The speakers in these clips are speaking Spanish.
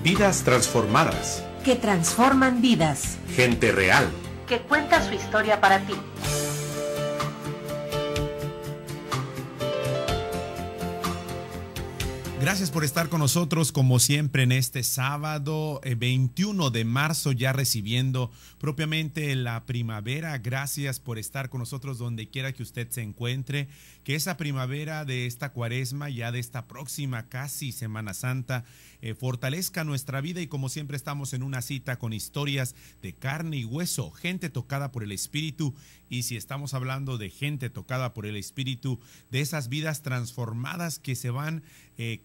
Vidas transformadas. Que transforman vidas. Gente real. Que cuenta su historia para ti. Gracias por estar con nosotros como siempre en este sábado 21 de marzo, ya recibiendo propiamente la primavera. Gracias por estar con nosotros donde quiera que usted se encuentre. Que esa primavera de esta cuaresma, ya de esta próxima casi Semana Santa, fortalezca nuestra vida, y como siempre estamos en una cita con historias de carne y hueso, gente tocada por el Espíritu. Y si estamos hablando de gente tocada por el Espíritu, de esas vidas transformadas que se van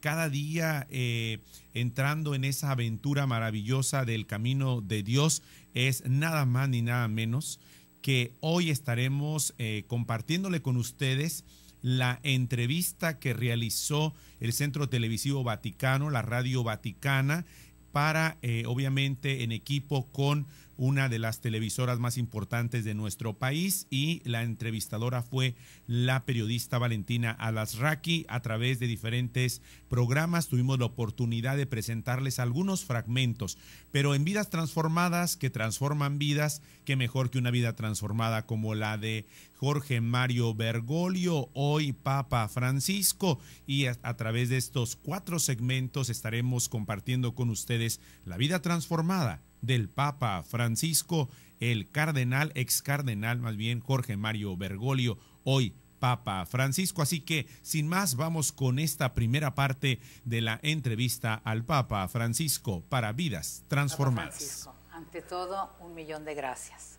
cada día entrando en esa aventura maravillosa del camino de Dios, es nada más ni nada menos que hoy estaremos compartiéndole con ustedes la entrevista que realizó el Centro Televisivo Vaticano, la Radio Vaticana, para obviamente en equipo con una de las televisoras más importantes de nuestro país, y la entrevistadora fue la periodista Valentina Alasraqui. A través de diferentes programas tuvimos la oportunidad de presentarles algunos fragmentos, pero en Vidas Transformadas, que transforman vidas, qué mejor que una vida transformada como la de Jorge Mario Bergoglio, hoy Papa Francisco, y a través de estos 4 segmentos estaremos compartiendo con ustedes la vida transformada del Papa Francisco, el cardenal, ex cardenal más bien, Jorge Mario Bergoglio, hoy Papa Francisco. Así que sin más, vamos con esta primera parte de la entrevista al Papa Francisco para Vidas Transformadas. Papa Francisco, ante todo, 1.000.000 de gracias.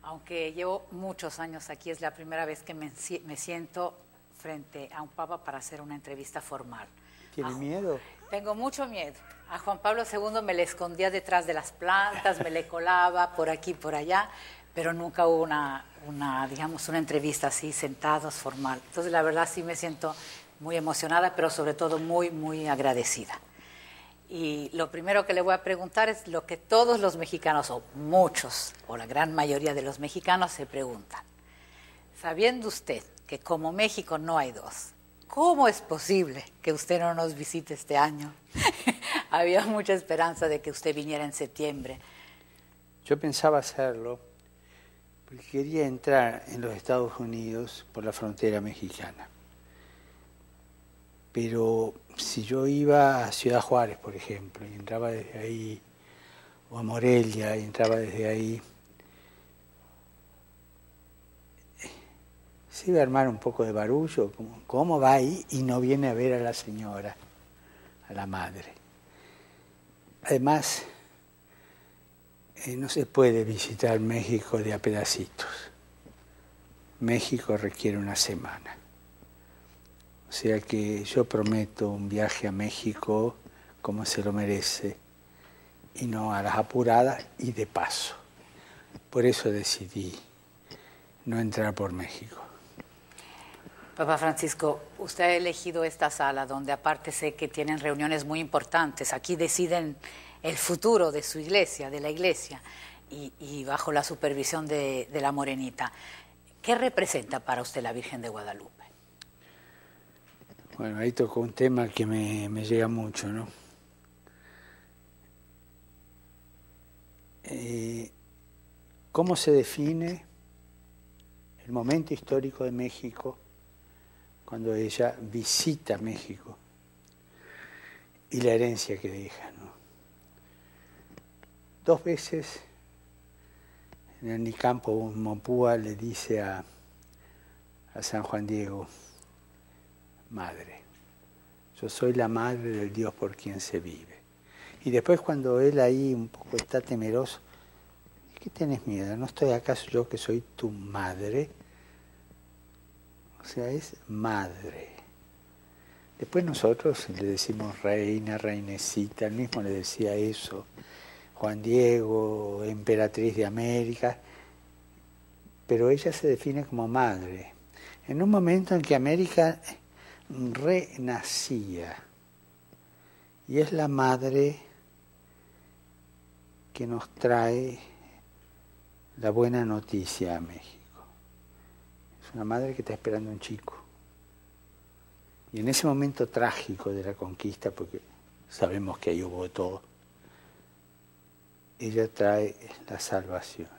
Aunque llevo muchos años aquí, es la primera vez que me siento frente a un Papa para hacer una entrevista formal. ¿Tiene miedo? Tengo mucho miedo. A Juan Pablo II me le escondía detrás de las plantas, me le colaba por aquí, por allá, pero nunca hubo digamos, una entrevista así, sentados, formal. Entonces, la verdad, sí me siento muy emocionada, pero sobre todo muy, muy agradecida. Y lo primero que le voy a preguntar es lo que todos los mexicanos, o muchos, o la gran mayoría de los mexicanos se preguntan. Sabiendo usted que como México no hay dos, ¿cómo es posible que usted no nos visite este año? Había mucha esperanza de que usted viniera en septiembre. Yo pensaba hacerlo porque quería entrar en los Estados Unidos por la frontera mexicana. Pero si yo iba a Ciudad Juárez, por ejemplo, y entraba desde ahí, o a Morelia, y entraba desde ahí, se iba a armar un poco de barullo, como, ¿cómo va ahí y no viene a ver a la señora, a la madre? Además, no se puede visitar México de a pedacitos. México requiere una semana. O sea que yo prometo un viaje a México como se lo merece, y no a las apuradas y de paso. Por eso decidí no entrar por México. Papa Francisco, usted ha elegido esta sala donde aparte sé que tienen reuniones muy importantes. Aquí deciden el futuro de su iglesia, de la iglesia, y bajo la supervisión de la Morenita. ¿Qué representa para usted la Virgen de Guadalupe? Bueno, ahí tocó un tema que me llega mucho, ¿no? ¿Cómo se define el momento histórico de México cuando ella visita México y la herencia que deja, ¿no? 2 veces en el Nicampo Mopúa le dice a San Juan Diego: madre, yo soy la madre del Dios por quien se vive. Y después, cuando él ahí un poco está temeroso, ¿qué tenés miedo? ¿No estoy acaso yo que soy tu madre? O sea, es madre. Después nosotros le decimos reina, reinecita, él mismo le decía eso. Juan Diego, emperatriz de América, pero ella se define como madre. En un momento en que América renacía, y es la madre que nos trae la buena noticia a México. Es una madre que está esperando un chico. Y en ese momento trágico de la conquista, porque sabemos que ahí hubo todo, ella trae la salvación.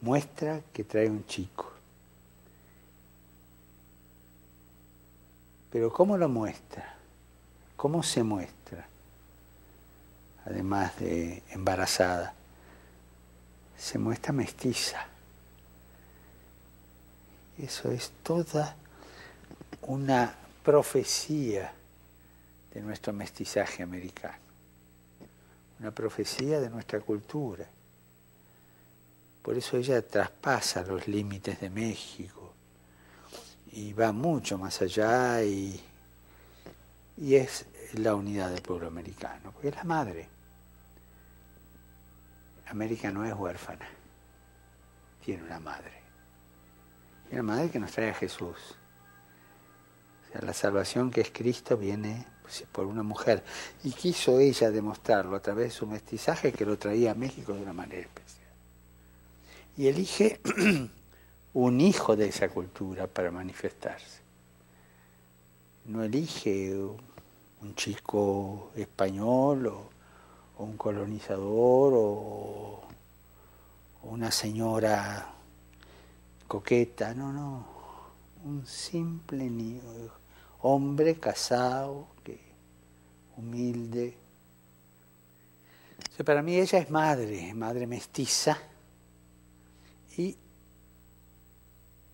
Muestra que trae un chico. Pero ¿cómo lo muestra? ¿Cómo se muestra? Además de embarazada, se muestra mestiza. Eso es toda una profecía de nuestro mestizaje americano, una profecía de nuestra cultura. Por eso ella traspasa los límites de México y va mucho más allá y es la unidad del pueblo americano, porque es la madre. América no es huérfana, tiene una madre. Y una madre que nos trae a Jesús. O sea, la salvación que es Cristo viene por una mujer. Y quiso ella demostrarlo a través de su mestizaje, que lo traía a México de una manera especial. Y elige un hijo de esa cultura para manifestarse. No elige un chico español o un colonizador o una señora coqueta, no. Un simple hombre casado, humilde. O sea, para mí ella es madre mestiza, y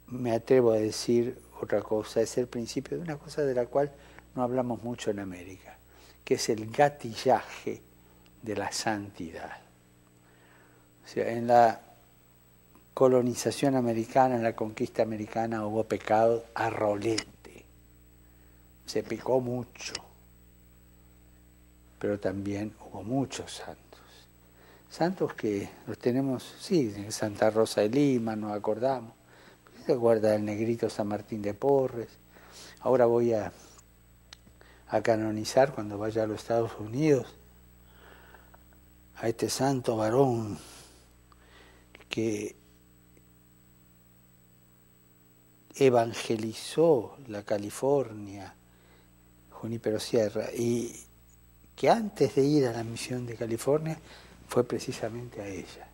me atrevo a decir otra cosa, es el principio de una cosa de la cual no hablamos mucho en América, que es el gatillaje de la santidad. O sea, en la colonización americana, en la conquista americana, hubo pecado a rolete. Se pecó mucho, pero también hubo muchos santos. Santos que los tenemos, sí, en Santa Rosa de Lima, nos acordamos. ¿Se acuerda del negrito San Martín de Porres? Ahora voy a canonizar, cuando vaya a los Estados Unidos, a este santo varón que evangelizó la California, Junípero Sierra, y que antes de ir a la misión de California fue precisamente a ella,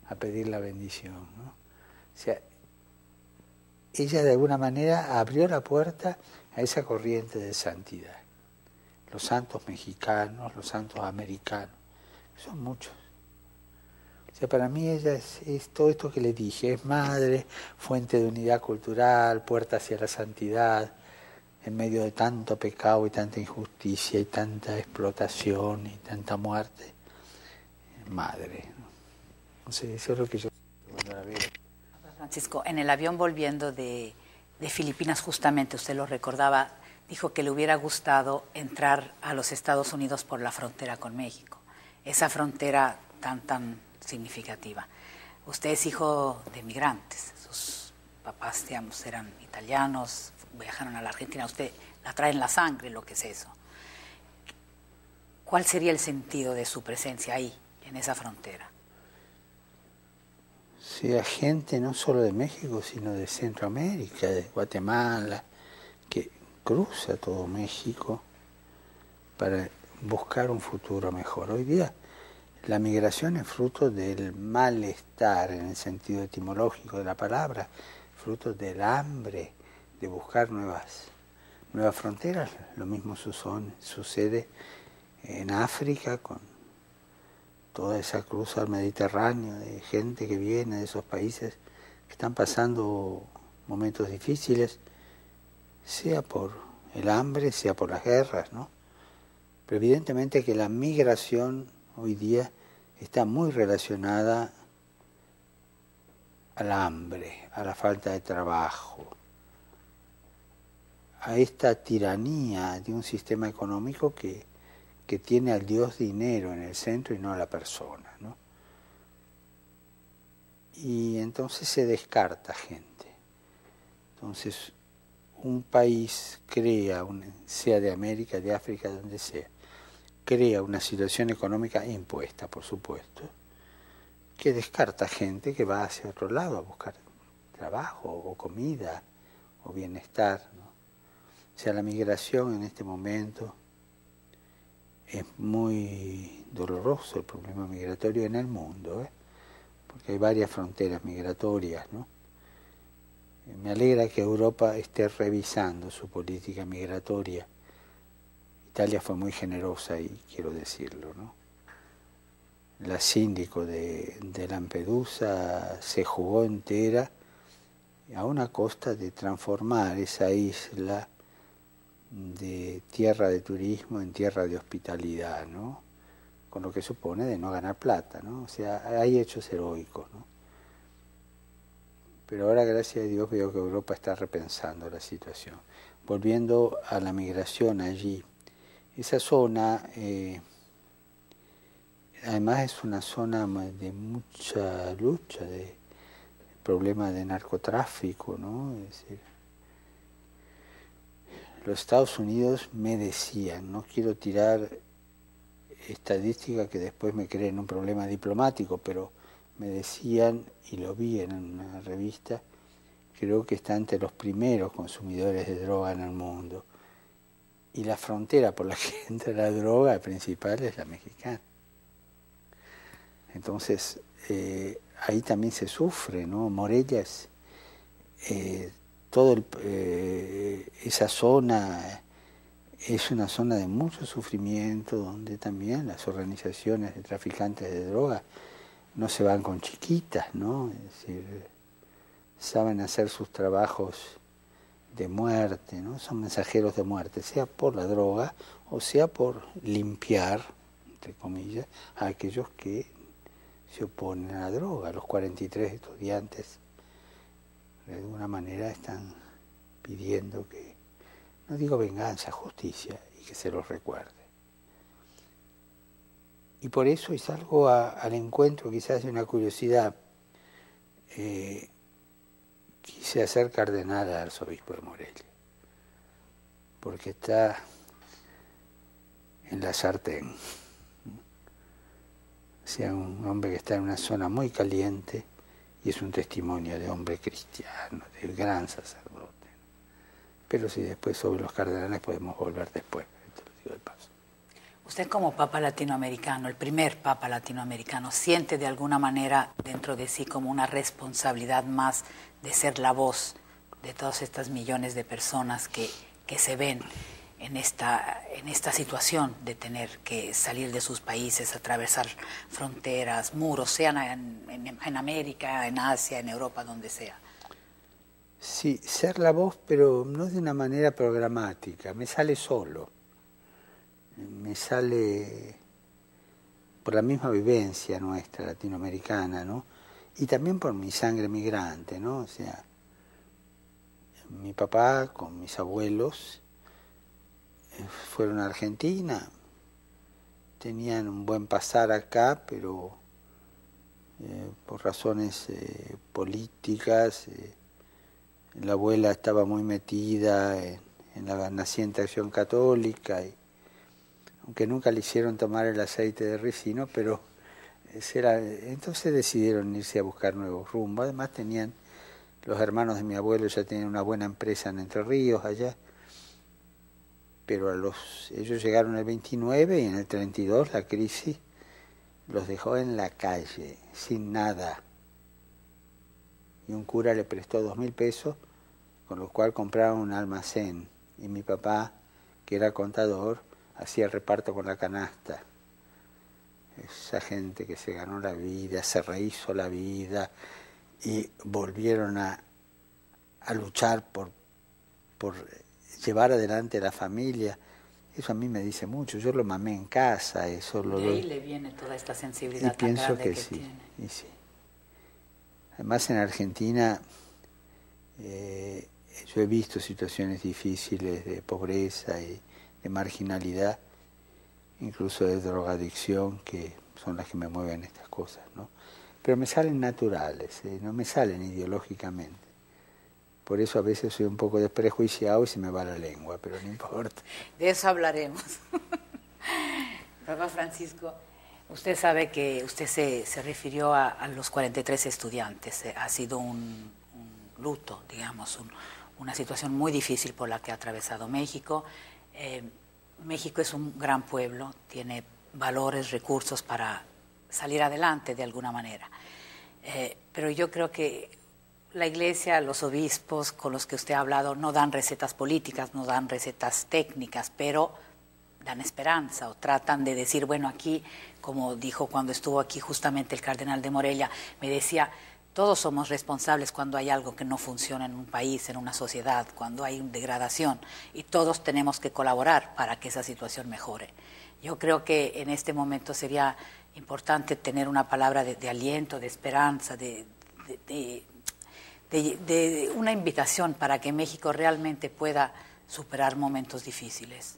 a pedir la bendición, ¿no? O sea, ella de alguna manera abrió la puerta a esa corriente de santidad. Los santos mexicanos, los santos americanos, son muchos. O sea, para mí ella es todo esto que le dije, es madre, fuente de unidad cultural, puerta hacia la santidad, en medio de tanto pecado y tanta injusticia y tanta explotación y tanta muerte. Madre, ¿no? Entonces, eso es lo que yo cuando la veo. Francisco, en el avión volviendo de Filipinas, justamente usted lo recordaba, dijo que le hubiera gustado entrar a los Estados Unidos por la frontera con México, esa frontera tan significativa. Usted es hijo de migrantes, sus papás, digamos, eran italianos, viajaron a la Argentina, usted la trae en la sangre, lo que es eso. ¿Cuál sería el sentido de su presencia ahí, en esa frontera? Sí, a gente no solo de México, sino de Centroamérica, de Guatemala, que cruza todo México para buscar un futuro mejor. Hoy día la migración es fruto del malestar, en el sentido etimológico de la palabra, fruto del hambre de buscar nuevas fronteras. Lo mismo sucede en África con toda esa cruz al Mediterráneo de gente que viene de esos países que están pasando momentos difíciles, sea por el hambre, sea por las guerras, ¿no? Pero evidentemente que la migración hoy día está muy relacionada al hambre, a la falta de trabajo, a esta tiranía de un sistema económico que tiene al Dios dinero en el centro y no a la persona, ¿no? Y entonces se descarta gente. Entonces un país crea, sea de América, de África, donde sea, crea una situación económica impuesta, por supuesto, que descarta gente que va hacia otro lado a buscar trabajo o comida o bienestar, ¿no? O sea, la migración en este momento es muy doloroso el problema migratorio en el mundo, porque hay varias fronteras migratorias, ¿no? Me alegra que Europa esté revisando su política migratoria. Italia fue muy generosa, y quiero decirlo, ¿no? La síndico de Lampedusa se jugó entera a una costa de transformar esa isla de tierra de turismo en tierra de hospitalidad, ¿no? Con lo que supone de no ganar plata, ¿no? O sea, hay hechos heroicos, ¿no? Pero ahora, gracias a Dios, veo que Europa está repensando la situación. Volviendo a la migración allí, esa zona, además es una zona de mucha lucha, de problemas de narcotráfico, ¿no? Es decir, los Estados Unidos me decían, no quiero tirar estadística que después me creen un problema diplomático, pero me decían, y lo vi en una revista, creo que está entre los primeros consumidores de droga en el mundo. Y la frontera por la que entra la droga principal es la mexicana. Entonces, ahí también se sufre, ¿no? Morelia es, esa zona es una zona de mucho sufrimiento, donde también las organizaciones de traficantes de droga no se van con chiquitas, ¿no? Es decir, saben hacer sus trabajos de muerte, ¿no? Son mensajeros de muerte, sea por la droga o sea por limpiar, entre comillas, a aquellos que se oponen a la droga. Los 43 estudiantes de alguna manera están pidiendo que, no digo venganza, justicia, y que se los recuerde. Y por eso, y salgo al encuentro quizás de una curiosidad, quise hacer cardenal al arzobispo de Morelia, porque está en la sartén. O sea, un hombre que está en una zona muy caliente y es un testimonio de hombre cristiano, de gran sacerdote. Pero si después sobre los cardenales podemos volver después, te lo digo de paso. Usted como Papa latinoamericano, el primer Papa latinoamericano, ¿siente de alguna manera dentro de sí como una responsabilidad más de ser la voz de todas estas millones de personas que se ven en esta situación de tener que salir de sus países, atravesar fronteras, muros, sean en América, en Asia, en Europa, donde sea? Sí, ser la voz, pero no de una manera programática, me sale solo. Me sale por la misma vivencia nuestra latinoamericana, ¿no? Y también por mi sangre migrante, ¿no? O sea, mi papá con mis abuelos fueron a Argentina, tenían un buen pasar acá, pero por razones políticas, la abuela estaba muy metida en la naciente Acción Católica, y aunque nunca le hicieron tomar el aceite de ricino, pero entonces decidieron irse a buscar nuevos rumbos. Además tenían, los hermanos de mi abuelo ya tenían una buena empresa en Entre Ríos allá, pero ellos llegaron en el 29 y en el 32 la crisis los dejó en la calle, sin nada. Y un cura le prestó 2.000 pesos, con lo cual compraron un almacén. Y mi papá, que era contador, hacía el reparto con la canasta. Esa gente que se ganó la vida, se rehizo la vida y volvieron a luchar por llevar adelante la familia. Eso a mí me dice mucho. Yo lo mamé en casa. Eso de ahí le viene toda esta sensibilidad y pienso tan grande que sí, tiene. y sí. Además en Argentina yo he visto situaciones difíciles de pobreza y de marginalidad, incluso de drogadicción, que son las que me mueven estas cosas, ¿no? Pero me salen naturales, no me salen ideológicamente. Por eso a veces soy un poco desprejuiciado y se me va la lengua, pero no importa. De eso hablaremos. Papa Francisco, usted sabe que usted se refirió a los 43 estudiantes. Ha sido un luto, digamos, una situación muy difícil por la que ha atravesado México. México es un gran pueblo, tiene valores, recursos para salir adelante de alguna manera. Pero yo creo que la Iglesia, los obispos con los que usted ha hablado, no dan recetas políticas, no dan recetas técnicas, pero dan esperanza o tratan de decir, bueno, aquí, como dijo cuando estuvo aquí justamente el cardenal de Morelia, me decía, todos somos responsables cuando hay algo que no funciona en un país, en una sociedad, cuando hay degradación, y todos tenemos que colaborar para que esa situación mejore. Yo creo que en este momento sería importante tener una palabra de aliento, de esperanza, de una invitación para que México realmente pueda superar momentos difíciles.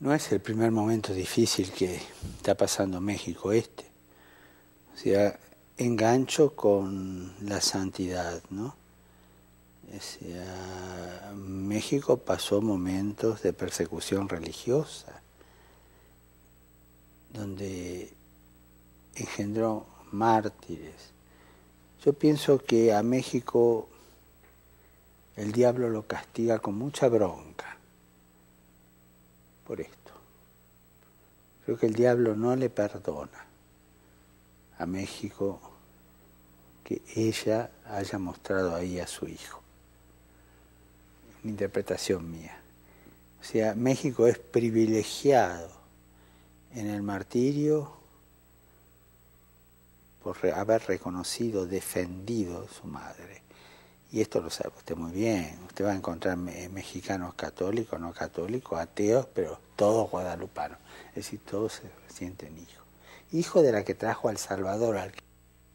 No es el primer momento difícil que está pasando México O sea, engancho con la santidad, ¿no? O sea, México pasó momentos de persecución religiosa, donde engendró mártires. Yo pienso que a México el diablo lo castiga con mucha bronca por esto. Creo que el diablo no le perdona a México que ella haya mostrado ahí a su hijo. Una interpretación mía. O sea, México es privilegiado en el martirio por haber reconocido, defendido a su madre. Y esto lo sabe usted muy bien. Usted va a encontrar mexicanos católicos, no católicos, ateos, pero todos guadalupanos. Es decir, todos se sienten hijos. Hijo de la que trajo al Salvador, al que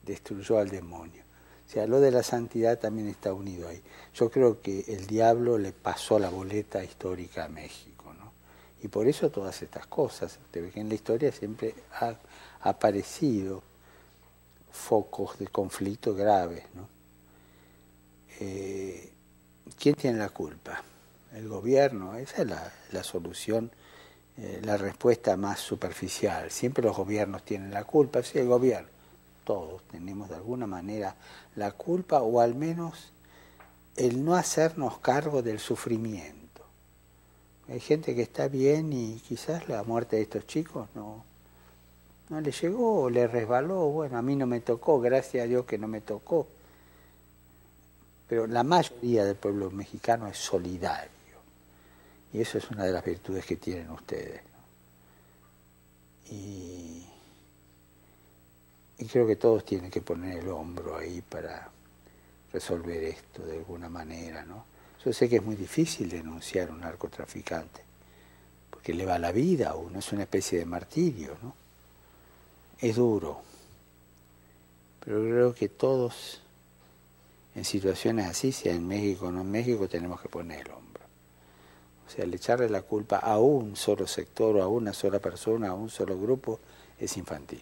destruyó al demonio. O sea, lo de la santidad también está unido ahí. Yo creo que el diablo le pasó la boleta histórica a México, ¿no? Y por eso todas estas cosas. Usted ve que en la historia siempre ha aparecido focos de conflicto graves, ¿no? ¿Quién tiene la culpa? El gobierno. Esa es la solución, la respuesta más superficial. Siempre los gobiernos tienen la culpa. Sí, el gobierno. Todos tenemos de alguna manera la culpa, o al menos el no hacernos cargo del sufrimiento. Hay gente que está bien y quizás la muerte de estos chicos no le llegó, o le resbaló. Bueno, a mí no me tocó, gracias a Dios que no me tocó. Pero la mayoría del pueblo mexicano es solidario. Y eso es una de las virtudes que tienen ustedes, ¿no? Y creo que todos tienen que poner el hombro ahí para resolver esto de alguna manera, ¿no? Yo sé que es muy difícil denunciar a un narcotraficante, porque le va la vida a uno, es una especie de martirio, ¿no? Es duro, pero creo que todos, en situaciones así, sea en México o no en México, tenemos que poner el hombro. O sea, el echarle la culpa a un solo sector o a una sola persona, a un solo grupo, es infantil.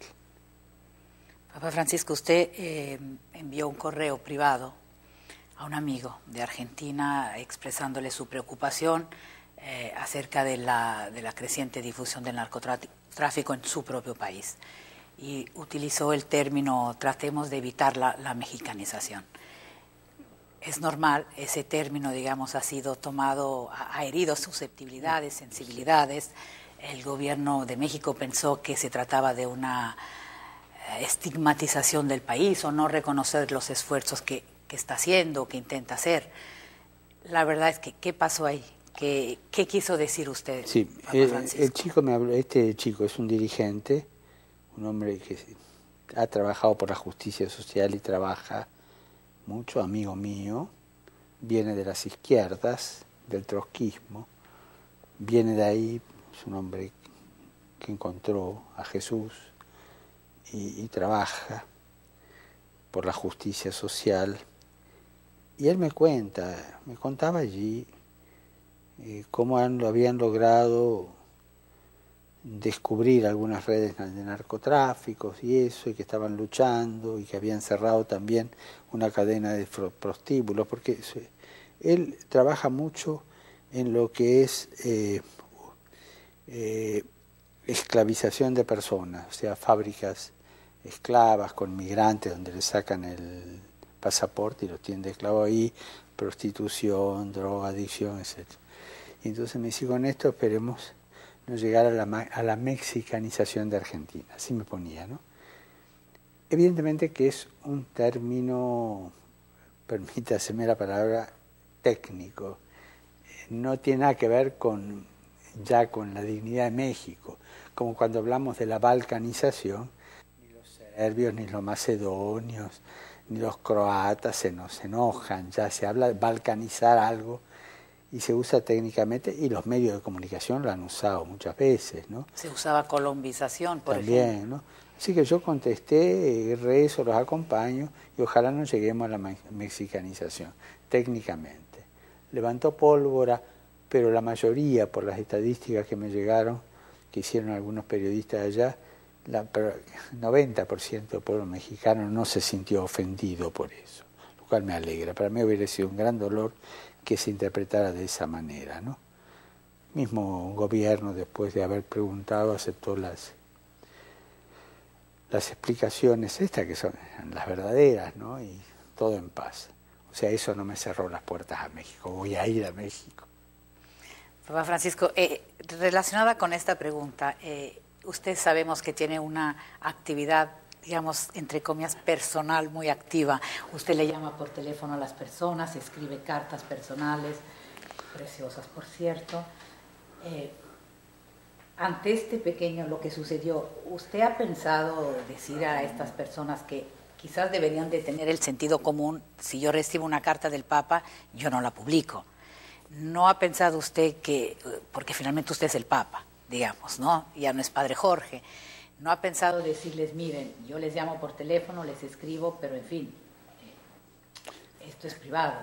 Papa Francisco, usted envió un correo privado a un amigo de Argentina expresándole su preocupación acerca de la creciente difusión del narcotráfico en su propio país. Y utilizó el término, tratemos de evitar la mexicanización. Es normal, ese término, digamos, ha sido tomado, ha herido susceptibilidades, sensibilidades. El gobierno de México pensó que se trataba de una estigmatización del país o no reconocer los esfuerzos que está haciendo, que intenta hacer. La verdad es que, ¿qué pasó ahí? ¿Qué quiso decir usted, Sí, Papa Francisco? el chico me habló, este chico es un dirigente, un hombre que ha trabajado por la justicia social y trabaja mucho, amigo mío, viene de las izquierdas, del trotskismo, viene de ahí, es un hombre que encontró a Jesús y trabaja por la justicia social. Y él me contaba allí cómo habían logrado descubrir algunas redes de narcotráficos y eso, y que estaban luchando y que habían cerrado también una cadena de prostíbulos, porque él trabaja mucho en lo que es esclavización de personas, o sea, fábricas esclavas con migrantes donde le sacan el pasaporte y los tienen de esclavo ahí, prostitución, droga, adicción, etc. Y entonces me dice, con esto esperemos no llegar a la mexicanización de Argentina. Así me ponía, ¿no? Evidentemente que es un término, permítaseme la palabra, técnico. No tiene nada que ver con la dignidad de México. Como cuando hablamos de la balcanización, ni los serbios, ni los macedonios, ni los croatas se nos enojan. Ya se habla de balcanizar algo y se usa técnicamente, y los medios de comunicación lo han usado muchas veces, ¿no? Se usaba colombización, por ejemplo. También, ¿no? Así que yo contesté, rezo, los acompaño, y ojalá no lleguemos a la mexicanización, técnicamente. Levantó pólvora, pero la mayoría, por las estadísticas que me llegaron, que hicieron algunos periodistas allá, el 90% del pueblo mexicano no se sintió ofendido por eso, lo cual me alegra. Para mí hubiera sido un gran dolor que se interpretara de esa manera, ¿no? Mismo gobierno, después de haber preguntado, aceptó las explicaciones estas, que son las verdaderas, ¿no? Y todo en paz. O sea, eso no me cerró las puertas a México. Voy a ir a México. Papá Francisco, relacionada con esta pregunta, usted sabemos que tiene una actividad, digamos, entre comillas, personal muy activa. Usted le llama por teléfono a las personas, escribe cartas personales, preciosas, por cierto. Ante este pequeño, lo que sucedió, ¿usted ha pensado decir a estas personas que quizás deberían de tener el sentido común? Si yo recibo una carta del Papa, yo no la publico. ¿No ha pensado usted que, porque finalmente usted es el Papa, digamos, ¿no? Ya no es Padre Jorge, ¿no ha pensado decirles, miren, yo les llamo por teléfono, les escribo, pero en fin, esto es privado?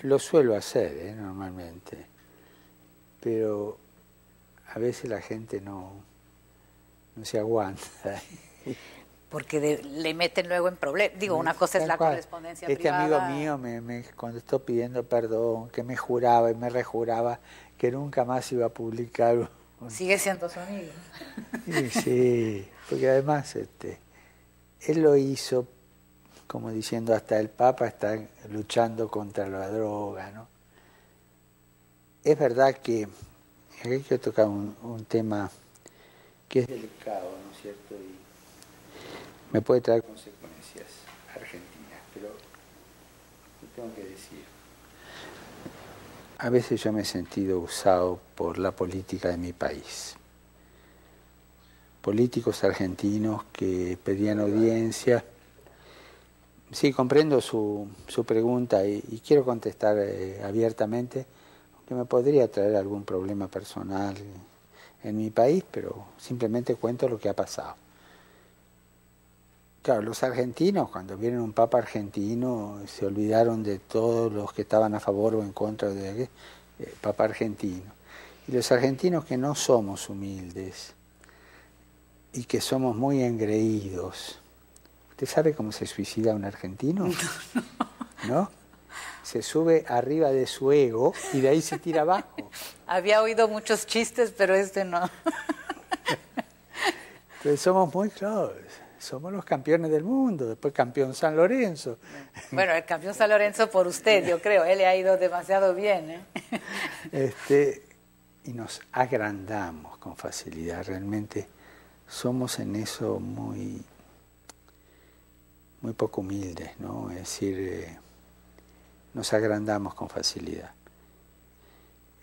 Lo suelo hacer, normalmente, pero a veces la gente no se aguanta. Porque le meten luego en problemas. Digo, una cosa es la correspondencia privada. Amigo mío me contestó pidiendo perdón, que me juraba y me rejuraba que nunca más iba a publicar. Sigue siendo su amigo. Sí, porque además él lo hizo como diciendo, hasta el Papa está luchando contra la droga, ¿no? Es verdad que aquí hay que tocar un tema que es delicado, ¿no es cierto? Y me puede traer consecuencias argentinas, pero lo tengo que decir. A veces yo me he sentido usado por la política de mi país. Políticos argentinos que pedían audiencia. Sí, comprendo su pregunta y quiero contestar abiertamente, aunque me podría traer algún problema personal en mi país, pero simplemente cuento lo que ha pasado. Claro, los argentinos, cuando vieron un papa argentino, se olvidaron de todos los que estaban a favor o en contra del papa argentino. Y los argentinos que no somos humildes y que somos muy engreídos. ¿Usted sabe cómo se suicida un argentino? ¿No? Se sube arriba de su ego y de ahí se tira abajo. Había oído muchos chistes, pero este no. Entonces somos muy claros. Somos los campeones del mundo, después campeón San Lorenzo. Bueno, el campeón San Lorenzo por usted, yo creo, él le ha ido demasiado bien, y nos agrandamos con facilidad, realmente somos en eso muy poco humildes, ¿no? Es decir, nos agrandamos con facilidad.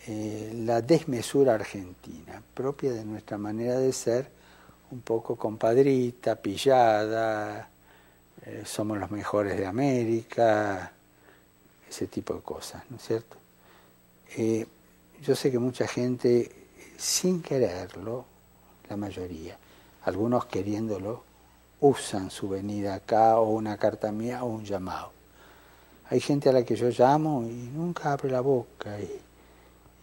La desmesura argentina, propia de nuestra manera de ser, un poco compadrita, pillada, somos los mejores de América, ese tipo de cosas, ¿no es cierto? Yo sé que mucha gente, sin quererlo, la mayoría, algunos queriéndolo, usan su venida acá o una carta mía o un llamado. Hay gente a la que yo llamo y nunca abre la boca,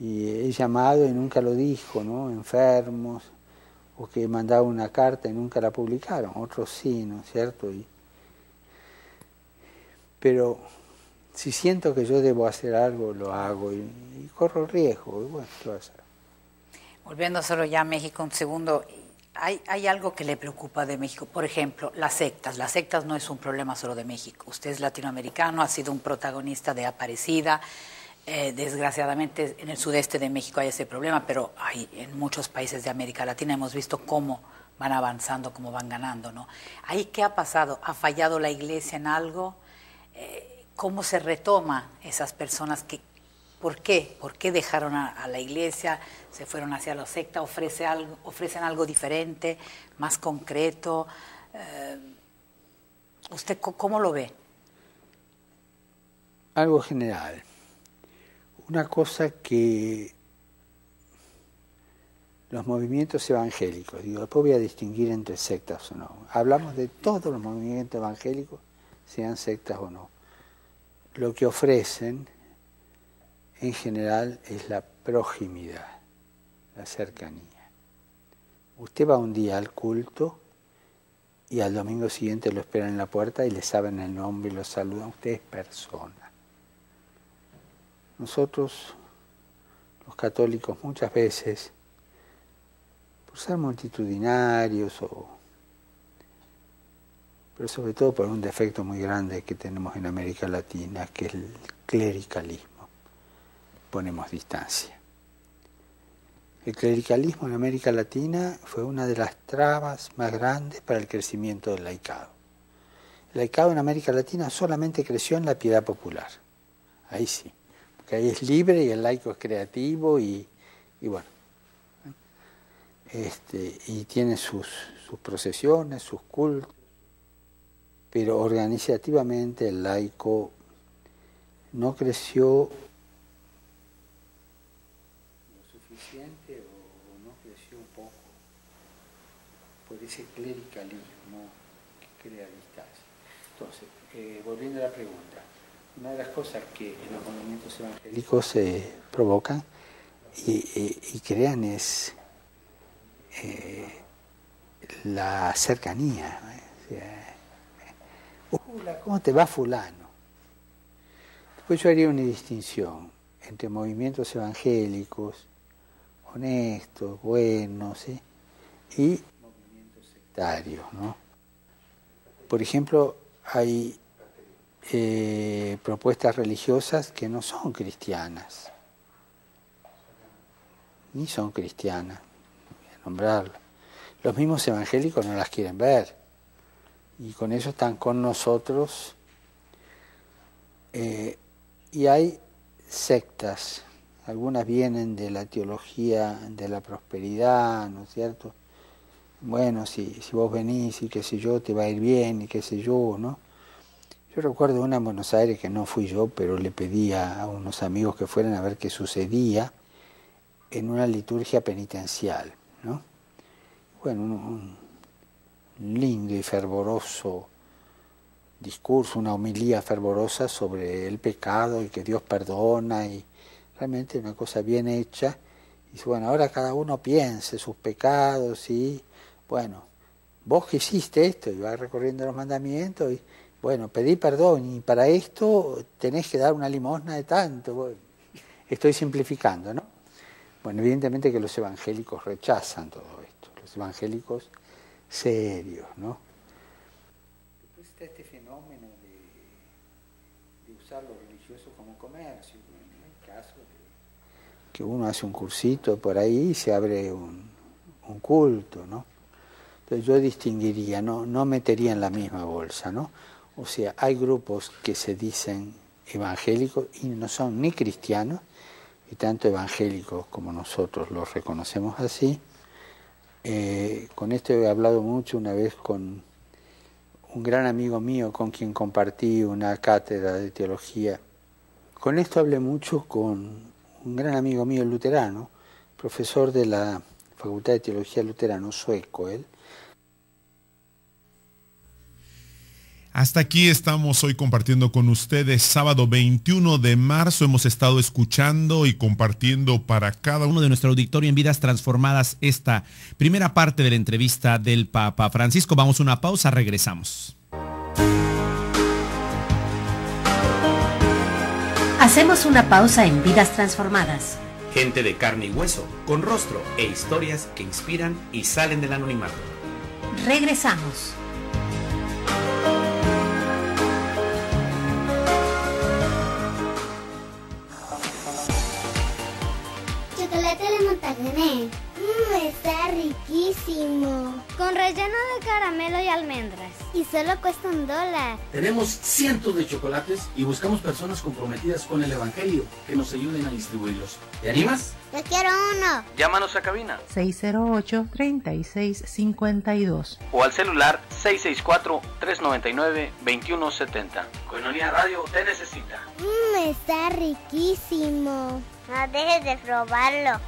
y he llamado y nunca lo dijo, ¿no? Enfermos, o que mandaba una carta y nunca la publicaron, otros sí, ¿no es cierto? Pero si siento que yo debo hacer algo, lo hago y corro riesgo, y bueno, ¿qué va a hacer? Volviendo solo ya a México un segundo, ¿hay algo que le preocupa de México? Por ejemplo, las sectas. Las sectas no es un problema solo de México. Usted es latinoamericano, ha sido un protagonista de Aparecida. Desgraciadamente en el sudeste de México hay ese problema, pero hay en muchos países de América Latina hemos visto cómo van avanzando, cómo van ganando, ¿no? ¿Ahí qué ha pasado? ¿Ha fallado la iglesia en algo? ¿Cómo se retoma esas personas que... ¿Por qué? ¿Por qué dejaron a la iglesia? ¿Se fueron hacia la secta? ¿Ofrecen algo diferente, más concreto? ¿Usted cómo lo ve? Algo general. Una cosa que los movimientos evangélicos, digo, después voy a distinguir entre sectas o no. Hablamos de todos los movimientos evangélicos, sean sectas o no. Lo que ofrecen en general es la proximidad, la cercanía. Usted va un día al culto y al domingo siguiente lo esperan en la puerta y le saben el nombre y lo saludan. Usted es persona. Nosotros, los católicos, muchas veces, por ser multitudinarios, pero sobre todo por un defecto muy grande que tenemos en América Latina, que es el clericalismo, ponemos distancia. El clericalismo en América Latina fue una de las trabas más grandes para el crecimiento del laicado. El laicado en América Latina solamente creció en la piedad popular. Ahí sí. Porque ahí es libre y el laico es creativo y bueno. Y tiene sus procesiones, sus cultos. Pero organizativamente el laico no creció o no creció un poco por ese clericalismo que crea distancia. Entonces, volviendo a la pregunta, una de las cosas que en los movimientos evangélicos se provocan y crean es la cercanía. ¿Cómo te va fulano? Después yo haría una distinción entre movimientos evangélicos honestos, buenos, ¿sí? Y movimientos sectarios, ¿no? Por ejemplo, hay propuestas religiosas que no son cristianas, ni son cristianas, voy a nombrarlas. Los mismos evangélicos no las quieren ver, y con eso están con nosotros. Y hay sectas. Algunas vienen de la teología de la prosperidad, ¿no es cierto? Bueno, si vos venís y qué sé yo, te va a ir bien y qué sé yo, ¿no? Yo recuerdo una en Buenos Aires que no fui yo, pero le pedí a unos amigos que fueran a ver qué sucedía en una liturgia penitencial, ¿no? Bueno, un lindo y fervoroso discurso, una homilía fervorosa sobre el pecado y que Dios perdona, y realmente una cosa bien hecha. Y dice, bueno, ahora cada uno piense sus pecados y, bueno, vos que hiciste esto, y vas recorriendo los mandamientos, y, bueno, pedí perdón, y para esto tenés que dar una limosna de tanto. Bueno, estoy simplificando, ¿no? Bueno, evidentemente que los evangélicos rechazan todo esto, los evangélicos serios, ¿no? Después está este fenómeno de usar lo religioso como comercio. En el caso de que uno hace un cursito por ahí y se abre un culto, ¿no? Entonces yo distinguiría, no metería en la misma bolsa, ¿no? O sea, hay grupos que se dicen evangélicos y no son ni cristianos, y tanto evangélicos como nosotros los reconocemos así. Con esto he hablado mucho una vez con un gran amigo mío con quien compartí una cátedra de teología. Con esto hablé mucho con un gran amigo mío luterano, profesor de la Facultad de Teología Luterano, sueco él. Hasta aquí estamos hoy compartiendo con ustedes. Sábado 21 de marzo hemos estado escuchando y compartiendo para cada uno de nuestro auditorio en Vidas Transformadas esta primera parte de la entrevista del Papa Francisco. Vamos a una pausa, regresamos. Hacemos una pausa en Vidas Transformadas. Gente de carne y hueso, con rostro e historias que inspiran y salen del anonimato. Regresamos. chocolate de Montaner. Está riquísimo. Con relleno de caramelo y almendras. Y solo cuesta $1. Tenemos cientos de chocolates y buscamos personas comprometidas con el Evangelio que nos ayuden a distribuirlos. ¿Te animas? Yo quiero uno. Llámanos a cabina 608-3652 o al celular 664-399-2170. Coinonía Radio te necesita. Está riquísimo. No dejes de probarlo.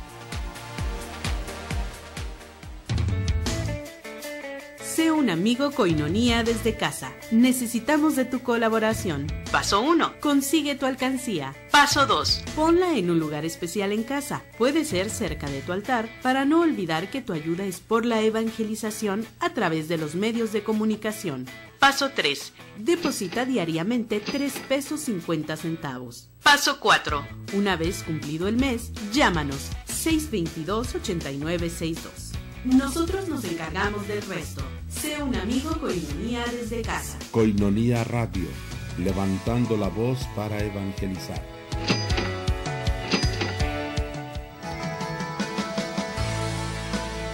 Sé un amigo Coinonía desde casa. Necesitamos de tu colaboración. Paso 1. Consigue tu alcancía. Paso 2. Ponla en un lugar especial en casa. Puede ser cerca de tu altar para no olvidar que tu ayuda es por la evangelización a través de los medios de comunicación. Paso 3. Deposita diariamente 3 pesos 50 centavos. Paso 4. Una vez cumplido el mes, llámanos 622-8962. Nosotros nos encargamos del resto. Sé un amigo Coinonía desde casa. Coinonía Radio, levantando la voz para evangelizar.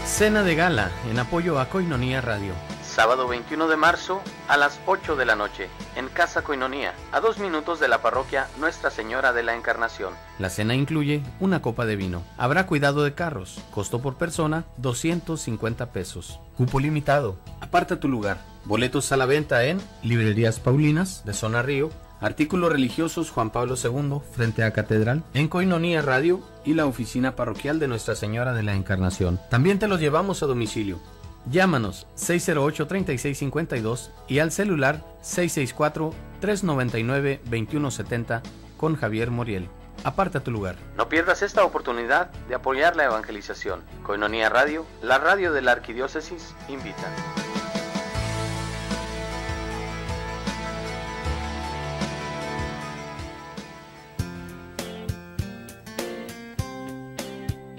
Cena de gala en apoyo a Coinonía Radio. Sábado 21 de marzo a las 8 de la noche, en Casa Coinonía, a 2 minutos de la parroquia Nuestra Señora de la Encarnación. La cena incluye una copa de vino. Habrá cuidado de carros. Costo por persona, 250 pesos. Cupo limitado. Aparta tu lugar. Boletos a la venta en Librerías Paulinas, de Zona Río, Artículos Religiosos Juan Pablo II, frente a Catedral, en Coinonía Radio y la oficina parroquial de Nuestra Señora de la Encarnación. También te los llevamos a domicilio. Llámanos 608-3652 y al celular 664-399-2170 con Javier Moriel. Aparta tu lugar. No pierdas esta oportunidad de apoyar la evangelización. Coinonía Radio, la radio de la Arquidiócesis, invita.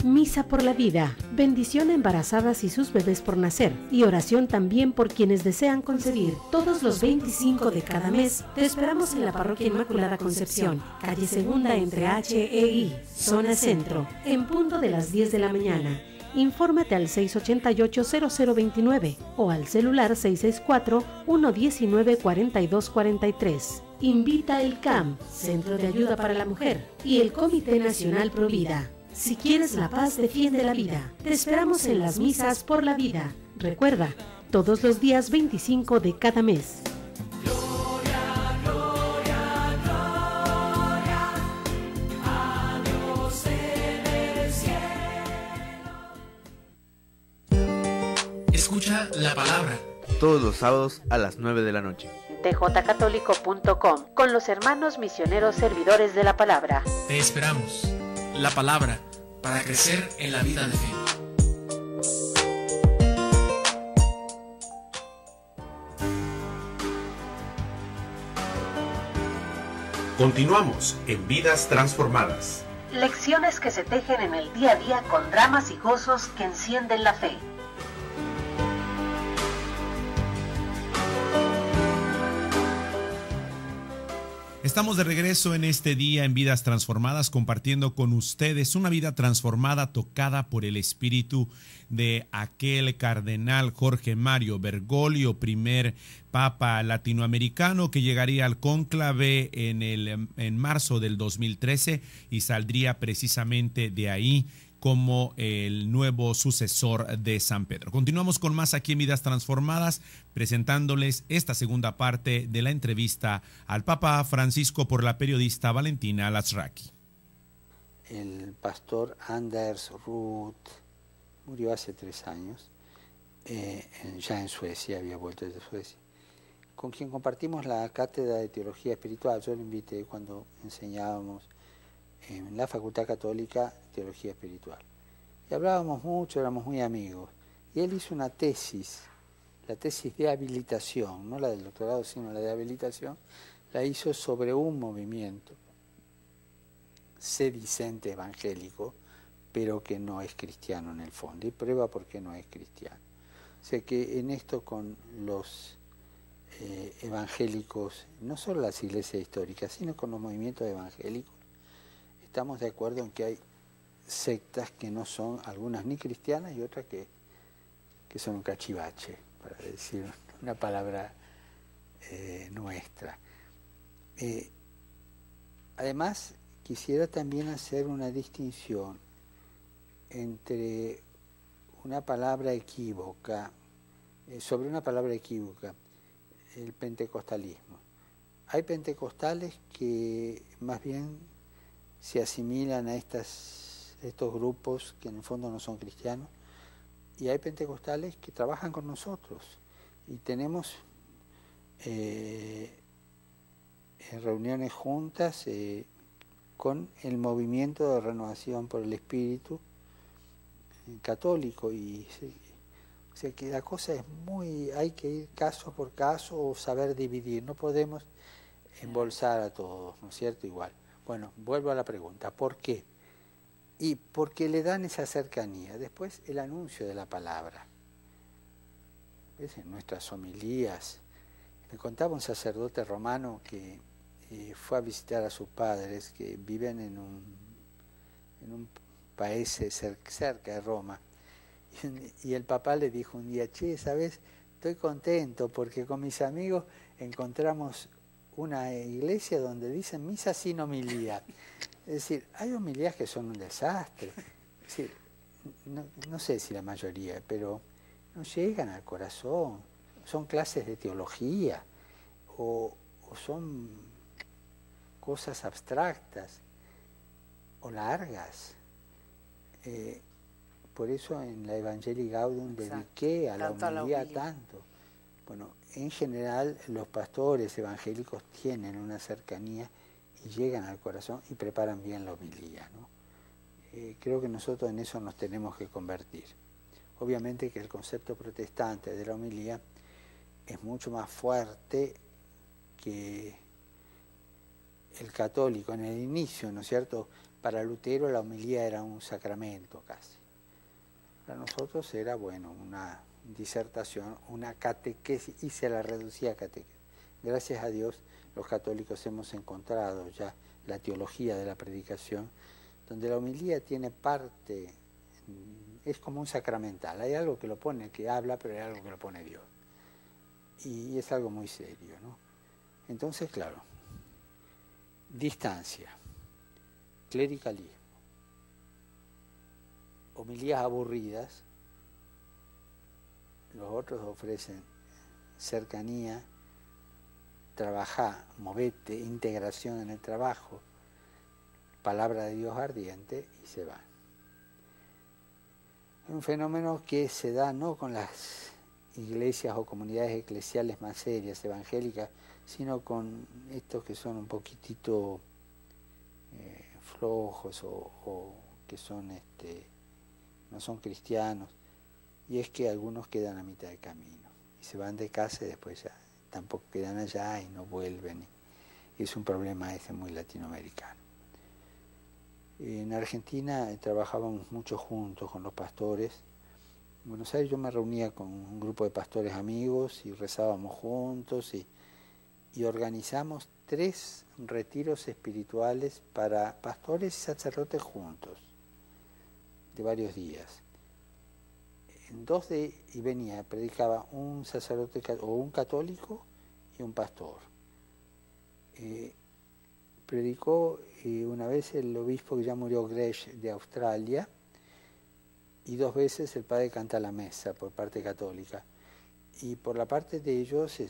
Misa por la vida, bendición a embarazadas y sus bebés por nacer, y oración también por quienes desean concebir. Todos los 25 de cada mes te esperamos en la Parroquia Inmaculada Concepción, calle Segunda entre H e I, zona centro, en punto de las 10 de la mañana. Infórmate al 688-0029 o al celular 664-119-4243. Invita el CAM, Centro de Ayuda para la Mujer, y el Comité Nacional Provida. Si quieres la paz, defiende la vida. Te esperamos en las misas por la vida. Recuerda, todos los días 25 de cada mes. Gloria, gloria, gloria a Dios en el cielo. Escucha la palabra. Todos los sábados a las 9 de la noche. tjcatólico.com, con los hermanos misioneros servidores de la palabra. Te esperamos. La palabra para crecer en la vida de fe. Continuamos en Vidas Transformadas. Lecciones que se tejen en el día a día con dramas y gozos que encienden la fe. Estamos de regreso en este día en Vidas Transformadas, compartiendo con ustedes una vida transformada tocada por el espíritu de aquel cardenal Jorge Mario Bergoglio, primer papa latinoamericano que llegaría al cónclave en marzo del 2013 y saldría precisamente de ahí como el nuevo sucesor de San Pedro. Continuamos con más aquí en Vidas Transformadas, presentándoles esta segunda parte de la entrevista al Papa Francisco por la periodista Valentina Lazraki. El pastor Anders Ruth murió hace 3 años, ya en Suecia, había vuelto desde Suecia, con quien compartimos la cátedra de Teología Espiritual. Yo lo invité cuando enseñábamos en la Facultad Católica Teología Espiritual. Y hablábamos mucho, éramos muy amigos. Y él hizo una tesis, la tesis de habilitación, no la del doctorado, sino la de habilitación, la hizo sobre un movimiento sedicente evangélico, pero que no es cristiano en el fondo. Y prueba por qué no es cristiano. O sea que en esto con los evangélicos, no solo las iglesias históricas, sino con los movimientos evangélicos, estamos de acuerdo en que hay sectas que no son, algunas ni cristianas y otras que son un cachivache, para decir una palabra nuestra. Además, quisiera también hacer una distinción entre una palabra equívoca, sobre una palabra equívoca, el pentecostalismo. Hay pentecostales que más bien se asimilan a estos grupos que en el fondo no son cristianos, y hay pentecostales que trabajan con nosotros, y tenemos reuniones juntas con el movimiento de renovación por el Espíritu católico, o sea que la cosa es hay que ir caso por caso o saber dividir, no podemos embolsar a todos, ¿no es cierto? Igual. Bueno, vuelvo a la pregunta, ¿por qué? Y porque le dan esa cercanía. Después el anuncio de la palabra. ¿Ves? En nuestras homilías, me contaba un sacerdote romano que fue a visitar a sus padres que viven en un país cerca de Roma. Y el papá le dijo un día, che, ¿sabes? Estoy contento porque con mis amigos encontramos una iglesia donde dicen misa sin homilía. Es decir, hay homilías que son un desastre. Es decir, no sé si la mayoría, pero no llegan al corazón. Son clases de teología o son cosas abstractas o largas. Por eso en la Evangelii Gaudium dediqué a la homilía tanto. Bueno, en general los pastores evangélicos tienen una cercanía y llegan al corazón y preparan bien la homilía, ¿no? Creo que nosotros en eso nos tenemos que convertir. Obviamente que el concepto protestante de la homilía es mucho más fuerte que el católico en el inicio, ¿no es cierto? Para Lutero la homilía era un sacramento casi. Para nosotros era, bueno, una disertación, una catequesis, y se la reducía a catequesis. Gracias a Dios los católicos hemos encontrado ya la teología de la predicación, donde la homilía tiene parte, es como un sacramental, hay algo que lo pone, que habla, pero hay algo que lo pone Dios. Y es algo muy serio, ¿no? Entonces, claro, distancia, clericalismo, homilías aburridas, los otros ofrecen cercanía, trabajar, movete, integración en el trabajo, palabra de Dios ardiente y se van. Es un fenómeno que se da no con las iglesias o comunidades eclesiales más serias, evangélicas, sino con estos que son un poquitito flojos o que son no son cristianos, y es que algunos quedan a mitad de camino y se van de casa y después ya tampoco quedan allá y no vuelven, y es un problema muy latinoamericano. En Argentina trabajábamos mucho juntos con los pastores. En Buenos Aires yo me reunía con un grupo de pastores amigos y rezábamos juntos y organizamos 3 retiros espirituales para pastores y sacerdotes juntos, de varios días. En 2 y predicaba un sacerdote o un católico y un pastor. Predicó una vez el obispo que ya murió, Grech, de Australia, y 2 veces el padre Cantalamessa por parte católica. Y por la parte de ellos,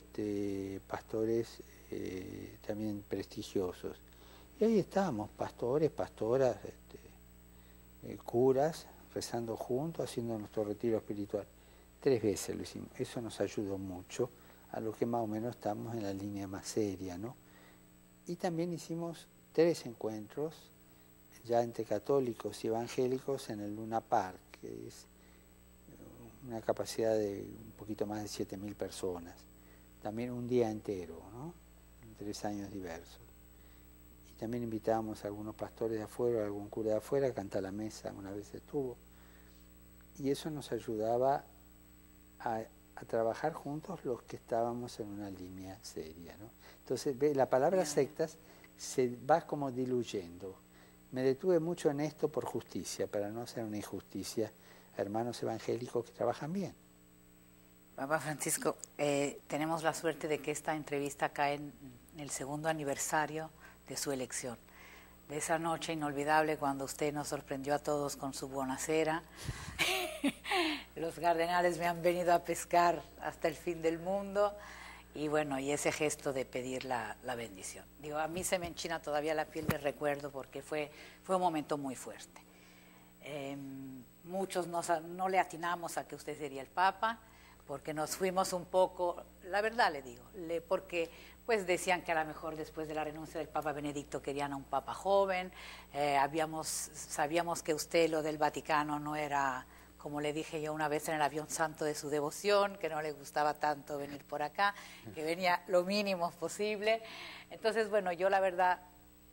pastores también prestigiosos. Y ahí estábamos, pastores, pastoras, curas, rezando juntos, haciendo nuestro retiro espiritual. 3 veces lo hicimos. Eso nos ayudó mucho a lo que más o menos estamos en la línea más seria, ¿no? Y también hicimos 3 encuentros ya entre católicos y evangélicos en el Luna Park, que es una capacidad de un poquito más de 7.000 personas. También un día entero, ¿no? En 3 años diversos. Y también invitábamos a algunos pastores de afuera, a algún cura de afuera, a cantar la mesa, una vez estuvo. Y eso nos ayudaba a trabajar juntos los que estábamos en una línea seria, ¿no? Entonces, la palabra sectas se va como diluyendo. Me detuve mucho en esto por justicia, para no hacer una injusticia a hermanos evangélicos que trabajan bien. Papa Francisco, tenemos la suerte de que esta entrevista cae en el segundo aniversario de su elección. De esa noche inolvidable cuando usted nos sorprendió a todos con su buonasera. Los cardenales me han venido a pescar hasta el fin del mundo. Y bueno, y ese gesto de pedir la bendición. Digo, a mí se me enchina todavía la piel de recuerdo porque fue un momento muy fuerte. Muchos no le atinamos a que usted sería el Papa, porque nos fuimos un poco, la verdad le digo, porque pues decían que a lo mejor después de la renuncia del Papa Benedicto querían a un Papa joven, sabíamos que usted lo del Vaticano no era, como le dije yo una vez en el avión santo de su devoción, que no le gustaba tanto venir por acá, que venía lo mínimo posible. Entonces, bueno, yo la verdad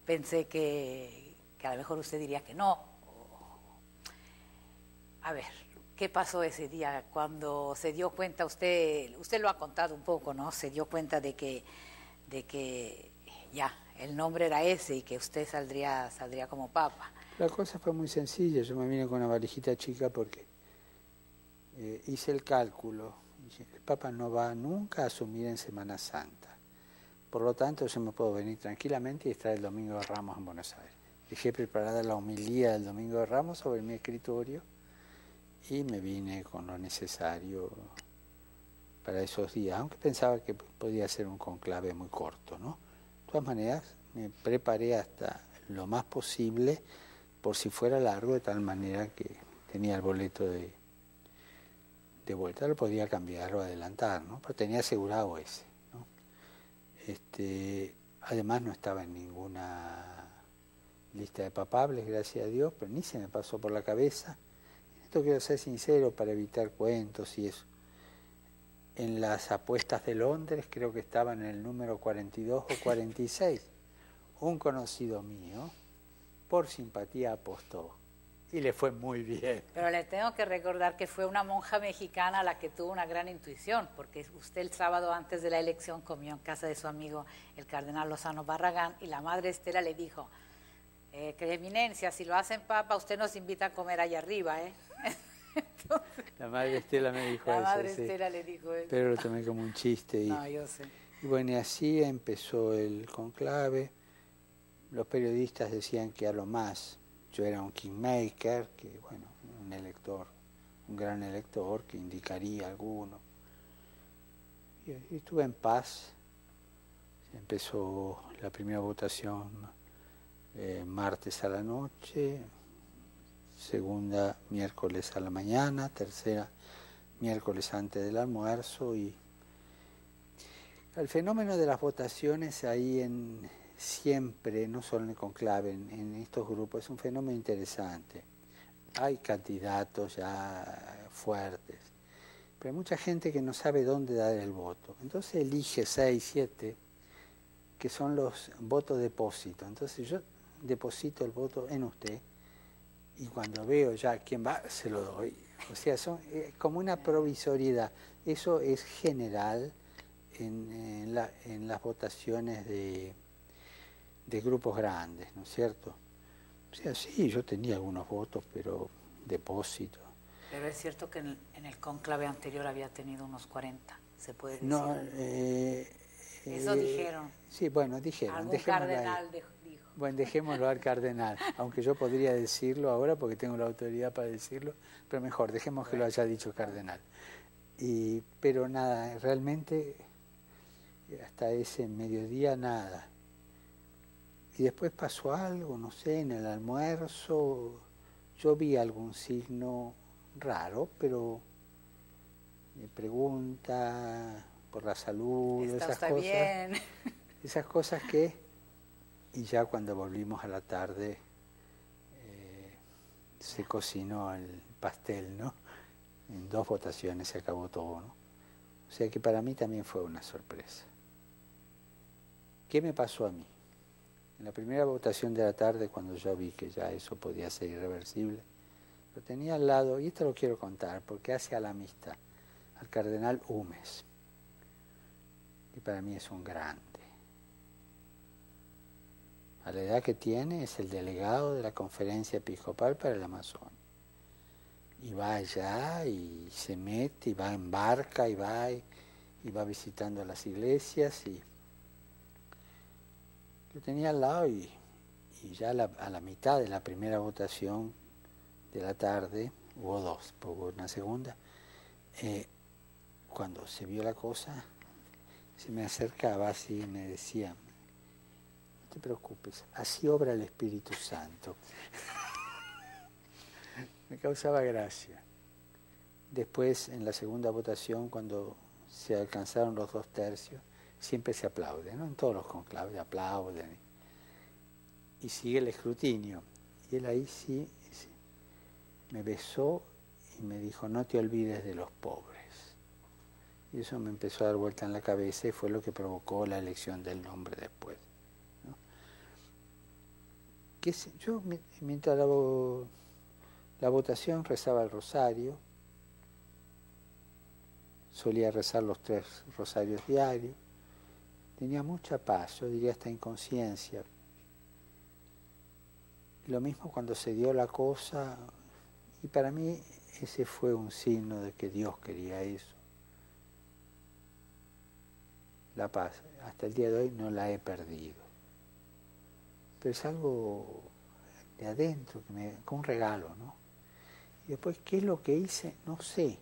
pensé que a lo mejor usted diría que no. A ver, ¿qué pasó ese día cuando se dio cuenta usted lo ha contado un poco, ¿no? Se dio cuenta de que ya, el nombre era ese y que usted saldría como Papa. La cosa fue muy sencilla, yo me vine con una valijita chica porque hice el cálculo, el Papa no va nunca a asumir en Semana Santa, por lo tanto yo me puedo venir tranquilamente y estar el Domingo de Ramos en Buenos Aires. Dejé preparada la homilía del Domingo de Ramos sobre mi escritorio y me vine con lo necesario para esos días, aunque pensaba que podía ser un conclave muy corto, ¿no? De todas maneras, me preparé hasta lo más posible por si fuera largo, de tal manera que tenía el boleto de vuelta, lo podía cambiar o adelantar, ¿no? Pero tenía asegurado ese, ¿no? Además no estaba en ninguna lista de papables, gracias a Dios, pero ni se me pasó por la cabeza. Esto quiero ser sincero para evitar cuentos y eso. En las apuestas de Londres creo que estaba en el número 42 o 46. Un conocido mío, por simpatía, apostó. Y le fue muy bien. Pero le tengo que recordar que fue una monja mexicana la que tuvo una gran intuición, porque usted el sábado antes de la elección comió en casa de su amigo el cardenal Lozano Barragán y la madre Estela le dijo, que eminencia, si lo hacen Papa, usted nos invita a comer allá arriba, ¿eh? Entonces, la madre Estela me dijo eso. La madre Estela le dijo eso. Pero lo tomé como un chiste. No, yo sé. Y bueno, y así empezó el conclave. Los periodistas decían que a lo más yo era un kingmaker, que bueno, un elector, un gran elector que indicaría a alguno. Y estuve en paz. Empezó la primera votación martes a la noche, segunda miércoles a la mañana, tercera miércoles antes del almuerzo. Y el fenómeno de las votaciones ahí siempre, no solo en el conclave, en estos grupos, es un fenómeno interesante. Hay candidatos ya fuertes, pero hay mucha gente que no sabe dónde dar el voto. Entonces elige 6, 7, que son los votos depósito. Entonces yo deposito el voto en usted y cuando veo ya quién va, se lo doy. O sea, son como una provisoriedad. Eso es general en las votaciones de grupos grandes, ¿no es cierto? O sea, sí, yo tenía algunos votos, pero depósito. Pero es cierto que en el cónclave anterior había tenido unos 40, ¿se puede decir? No, eso dijeron. Sí, bueno, dijeron. Algún cardenal dijo. Bueno, dejémoslo al cardenal, aunque yo podría decirlo ahora porque tengo la autoridad para decirlo, pero mejor, dejemos que lo haya dicho el cardenal. Pero nada, realmente hasta ese mediodía nada. Y después pasó algo, no sé, en el almuerzo yo vi algún signo raro, pero me pregunta por la salud, esas cosas. Bien. Esas cosas que... Y ya cuando volvimos a la tarde se cocinó el pastel, ¿no? En 2 votaciones se acabó todo, ¿no? O sea que para mí también fue una sorpresa. ¿Qué me pasó a mí? En la primera votación de la tarde, cuando yo vi que ya eso podía ser irreversible, lo tenía al lado, y esto lo quiero contar, porque hace a la amistad, al cardenal Humes, que para mí es un grande. A la edad que tiene es el delegado de la Conferencia Episcopal para el Amazonas. Y va allá y se mete, y va en barca, y va visitando las iglesias. Y yo tenía al lado y ya a la mitad de la primera votación de la tarde, hubo dos, hubo una segunda, cuando se vio la cosa, se me acercaba así y me decía, no te preocupes, así obra el Espíritu Santo. Me causaba gracia. Después, en la segunda votación, cuando se alcanzaron los 2/3, siempre se aplaude, ¿no? En todos los conclaves aplauden. Y sigue el escrutinio. Y él ahí sí me besó y me dijo, no te olvides de los pobres. Y eso me empezó a dar vuelta en la cabeza y fue lo que provocó la elección del nombre después, ¿no? Yo, mientras la votación, rezaba el rosario, solía rezar los 3 rosarios diarios, tenía mucha paz, yo diría hasta inconsciencia. Lo mismo cuando se dio la cosa, y para mí ese fue un signo de que Dios quería eso. La paz, hasta el día de hoy no la he perdido. Pero es algo de adentro, como un regalo, ¿no? Y después, ¿qué es lo que hice? No sé.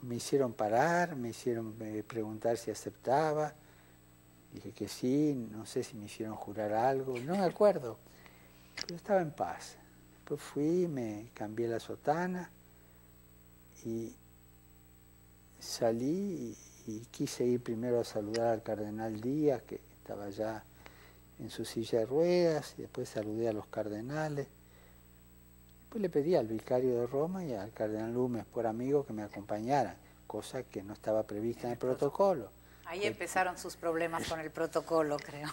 Me hicieron parar, me hicieron preguntar si aceptaba. Dije que sí, no sé si me hicieron jurar algo, no me acuerdo. Pero estaba en paz. Después fui, me cambié la sotana y salí y quise ir primero a saludar al cardenal Díaz, que estaba ya en su silla de ruedas, y después saludé a los cardenales. Después le pedí al vicario de Roma y al cardenal Lumes, por amigo, que me acompañaran, cosa que no estaba prevista en el protocolo. Ahí empezaron sus problemas con el protocolo, creo.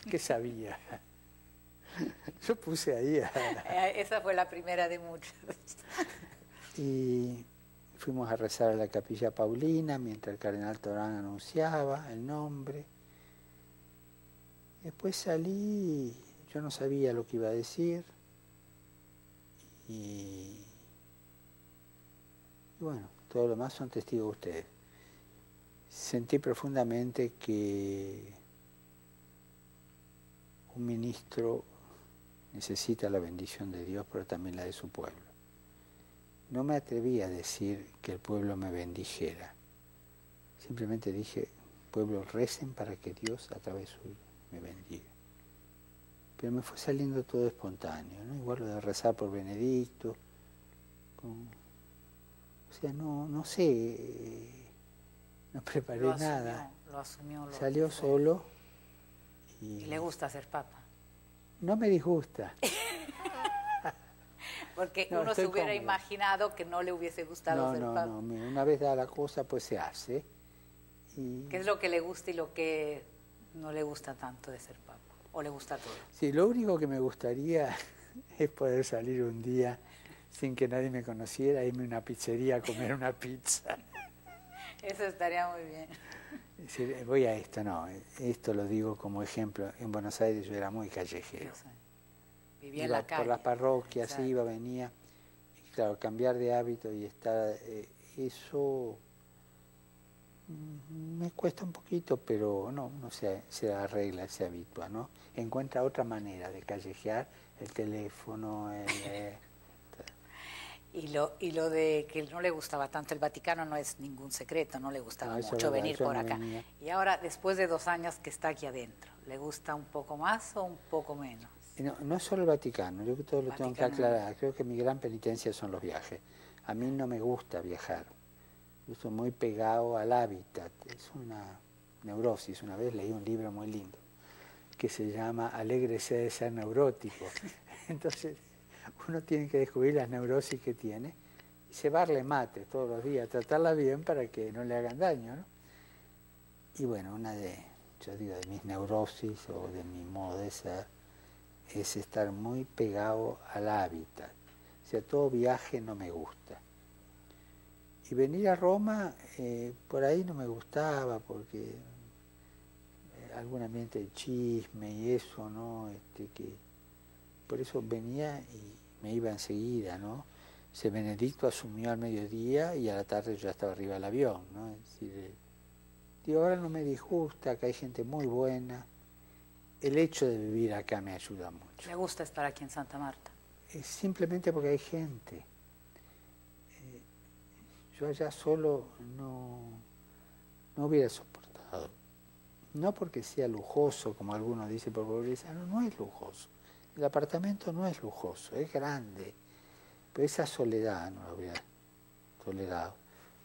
¿Qué sabía? Yo puse ahí Esa fue la primera de muchas. Y fuimos a rezar a la Capilla Paulina mientras el cardenal Torán anunciaba el nombre. Después salí, yo no sabía lo que iba a decir. Y bueno, todo lo demás son testigos ustedes. Sentí profundamente que un ministro necesita la bendición de Dios, pero también la de su pueblo. No me atreví a decir que el pueblo me bendijera. Simplemente dije, pueblo, recen para que Dios a través suyo me bendiga. Pero me fue saliendo todo espontáneo, ¿no? Igual lo de rezar por Benedicto. O sea, no sé, no preparé nada. Lo asumió. Salió solo. ¿Y le gusta ser papa? No me disgusta. Porque uno se hubiera imaginado que no le hubiese gustado ser papa. No, una vez dada la cosa, pues se hace. ¿Qué es lo que le gusta y lo que no le gusta tanto de ser papa? ¿O le gusta todo? Sí, lo único que me gustaría es poder salir un día sin que nadie me conociera, irme a una pizzería a comer una pizza. Eso estaría muy bien. Es decir, voy a esto, no, esto lo digo como ejemplo. En Buenos Aires yo era muy callejero. Vivía en la calle. Por las parroquias, exacto. Iba, venía. Y claro, cambiar de hábito y estar, eso me cuesta un poquito, pero no se arregla, se habitúa, ¿no? Encuentra otra manera de callejear, el teléfono, Y lo de que no le gustaba tanto el Vaticano no es ningún secreto, no le gustaba mucho venir por acá. Y ahora, después de 2 años que está aquí adentro, ¿le gusta un poco más o un poco menos? No es solo el Vaticano, yo todo lo tengo que aclarar. Creo que mi gran penitencia son los viajes. A mí no me gusta viajar. Yo estoy muy pegado al hábitat. Es una neurosis. Una vez leí un libro muy lindo que se llama Alégrese de ser neurótico. Entonces, uno tiene que descubrir las neurosis que tiene y cebarle mate todos los días, tratarla bien para que no le hagan daño, ¿no? Y bueno, yo digo, de mis neurosis o de mi modo de ser es estar muy pegado al hábitat. O sea, todo viaje no me gusta. Y venir a Roma, por ahí no me gustaba, porque algún ambiente de chisme y eso, ¿no? Que por eso venía y me iba enseguida, ¿no? Benedicto asumió al mediodía y a la tarde yo ya estaba arriba del avión, ¿no? Es decir, digo, ahora no me disgusta, acá hay gente muy buena. El hecho de vivir acá me ayuda mucho. ¿Le gusta estar aquí en Santa Marta? Es simplemente porque hay gente. Yo allá solo no hubiera soportado. No porque sea lujoso, como algunos dicen por pobreza, no es lujoso. El apartamento no es lujoso, es grande. Pero esa soledad no la hubiera tolerado.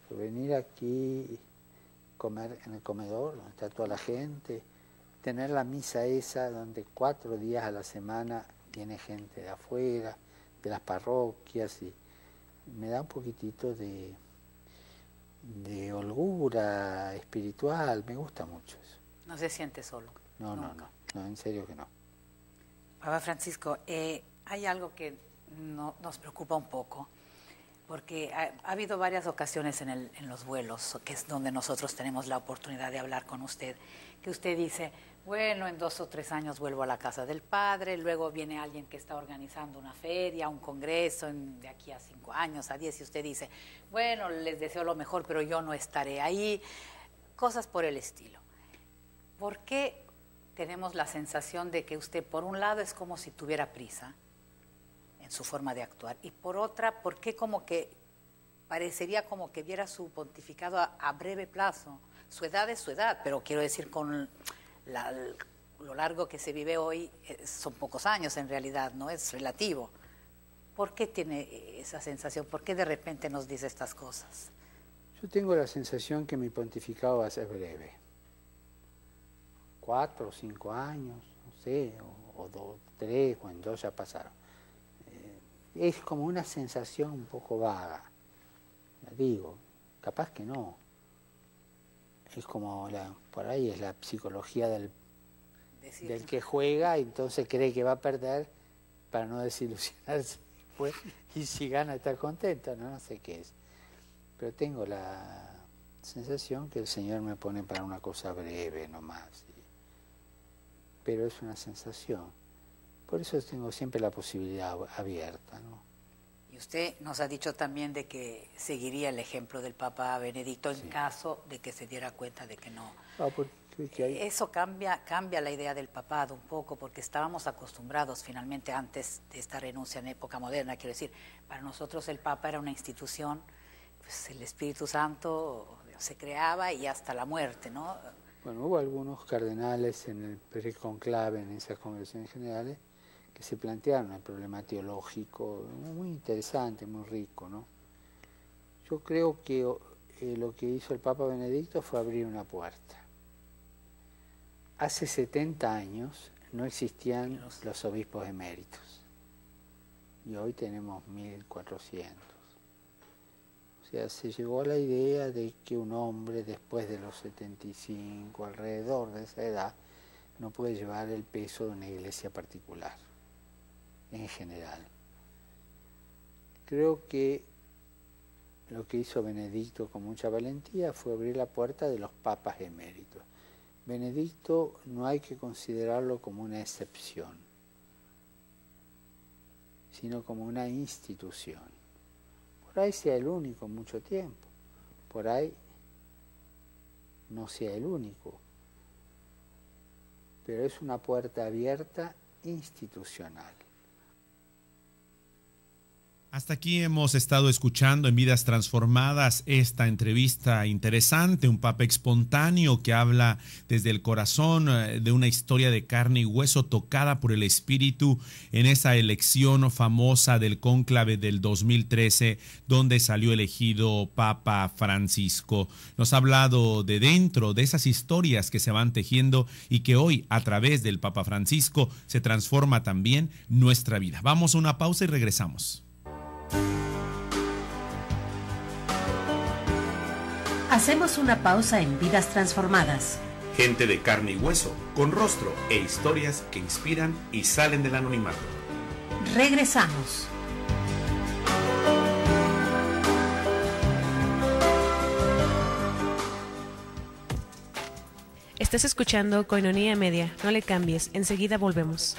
Pero venir aquí, comer en el comedor, donde está toda la gente, tener la misa esa, donde 4 días a la semana viene gente de afuera, de las parroquias, y me da un poquitito de holgura espiritual, me gusta mucho eso. ¿No se siente solo? No, en serio que no. Papa Francisco, hay algo que nos preocupa un poco, porque ha habido varias ocasiones en los vuelos, que es donde nosotros tenemos la oportunidad de hablar con usted, que usted dice, bueno, en 2 o 3 años vuelvo a la casa del Padre, luego viene alguien que está organizando una feria, un congreso, de aquí a 5 años, a 10, y usted dice, bueno, les deseo lo mejor, pero yo no estaré ahí, cosas por el estilo. ¿Por qué tenemos la sensación de que usted, por un lado, es como si tuviera prisa en su forma de actuar, y por otra, ¿por qué como que parecería como que viera su pontificado a breve plazo? Su edad es su edad, pero quiero decir, con lo largo que se vive hoy, son pocos años en realidad, no es relativo. ¿Por qué tiene esa sensación? ¿Por qué de repente nos dice estas cosas? Yo tengo la sensación que mi pontificado va a ser breve. 4 o 5 años, no sé, o 2, 3, o en 2 ya pasaron. Es como una sensación un poco vaga. La digo, capaz que no. Es como, por ahí es la psicología del que juega, y entonces cree que va a perder para no desilusionarse después, y si gana estar contento, no sé qué es. Pero tengo la sensación que el Señor me pone para una cosa breve nomás. Pero es una sensación. Por eso tengo siempre la posibilidad abierta, ¿no? Y usted nos ha dicho también de que seguiría el ejemplo del Papa Benedicto en caso de que se diera cuenta de que no. Eso cambia la idea del papado un poco, porque estábamos acostumbrados finalmente antes de esta renuncia en época moderna, quiero decir, para nosotros el Papa era una institución, pues el Espíritu Santo se creaba y hasta la muerte, ¿no? Bueno, hubo algunos cardenales en el preconclave, en esas congregaciones generales, que se plantearon el problema teológico, muy interesante, muy rico, ¿no? Yo creo que lo que hizo el Papa Benedicto fue abrir una puerta. Hace 70 años no existían los obispos eméritos, y hoy tenemos 1400. O sea, se llegó a la idea de que un hombre después de los 75, alrededor de esa edad, no puede llevar el peso de una iglesia particular, en general. Creo que lo que hizo Benedicto con mucha valentía fue abrir la puerta de los papas eméritos. Benedicto no hay que considerarlo como una excepción, sino como una institución. Por ahí sea el único en mucho tiempo, por ahí no sea el único, pero es una puerta abierta institucional. Hasta aquí hemos estado escuchando en Vidas Transformadas esta entrevista interesante, un papa espontáneo que habla desde el corazón de una historia de carne y hueso tocada por el Espíritu en esa elección famosa del cónclave del 2013, donde salió elegido Papa Francisco. Nos ha hablado de dentro de esas historias que se van tejiendo y que hoy, a través del Papa Francisco, se transforma también nuestra vida. Vamos a una pausa y regresamos. Hacemos una pausa en Vidas Transformadas. Gente de carne y hueso, con rostro e historias que inspiran y salen del anonimato. Regresamos. Estás escuchando Koinonia Media. No le cambies, enseguida volvemos.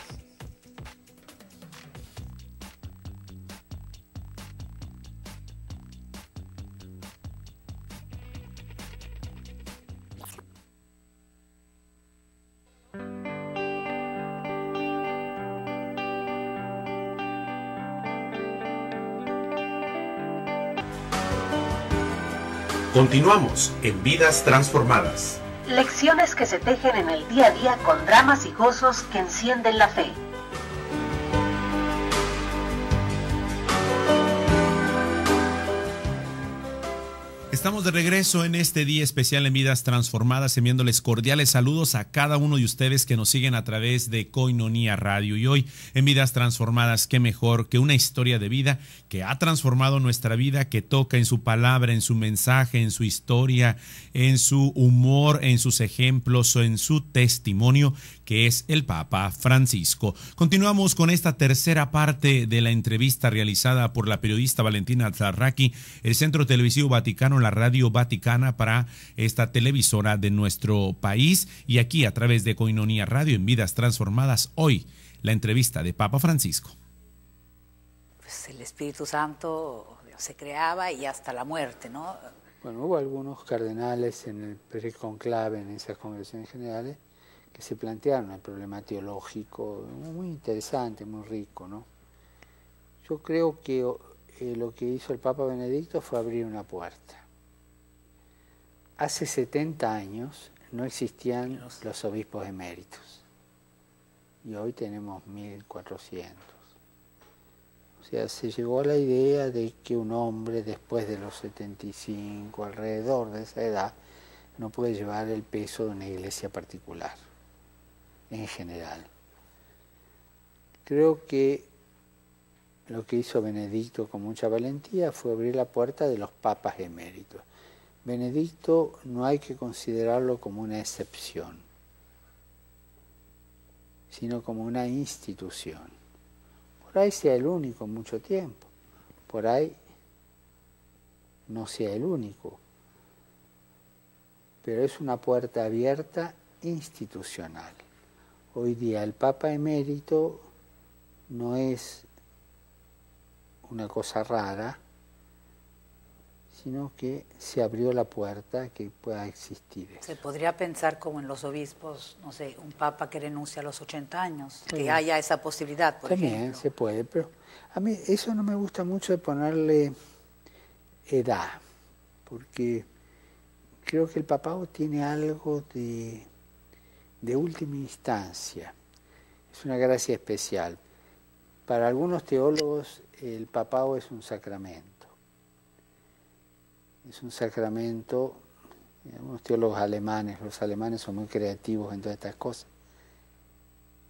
Continuamos en Vidas Transformadas. Lecciones que se tejen en el día a día con dramas y gozos que encienden la fe. Estamos de regreso en este día especial en Vidas Transformadas, enviándoles cordiales saludos a cada uno de ustedes que nos siguen a través de Koinonia Radio. Y hoy en Vidas Transformadas, qué mejor que una historia de vida que ha transformado nuestra vida, que toca en su palabra, en su mensaje, en su historia, en su humor, en sus ejemplos o en su testimonio, que es el Papa Francisco. Continuamos con esta tercera parte de la entrevista realizada por la periodista Valentina Zarraqui, el Centro Televisivo Vaticano, la Radio Vaticana, para esta televisora de nuestro país, y aquí a través de Koinonia Radio en Vidas Transformadas. Hoy la entrevista de Papa Francisco. Pues el Espíritu Santo se creaba y hasta la muerte, ¿no? Bueno, hubo algunos cardenales en el preconclave, en esas congregaciones generales, que se plantearon el problema teológico, muy interesante, muy rico, ¿no? Yo creo que lo que hizo el Papa Benedicto fue abrir una puerta. Hace 70 años no existían los obispos eméritos y hoy tenemos 1400. O sea, se llegó a la idea de que un hombre después de los 75, alrededor de esa edad, no puede llevar el peso de una iglesia particular, en general. Creo que lo que hizo Benedicto con mucha valentía fue abrir la puerta de los papas eméritos. Benedicto no hay que considerarlo como una excepción, sino como una institución. Por ahí sea el único mucho tiempo, por ahí no sea el único, pero es una puerta abierta institucional. Hoy día el Papa emérito no es una cosa rara, sino que se abrió la puerta que pueda existir eso. Se podría pensar como en los obispos, no sé, un papa que renuncia a los 80 años, Sí. que haya esa posibilidad, por También ejemplo. se puede, pero a mí eso no me gusta mucho de ponerle edad, porque creo que el papado tiene algo de última instancia, es una gracia especial. Para algunos teólogos el papado es un sacramento. Es un sacramento, algunos teólogos alemanes, los alemanes son muy creativos en todas estas cosas.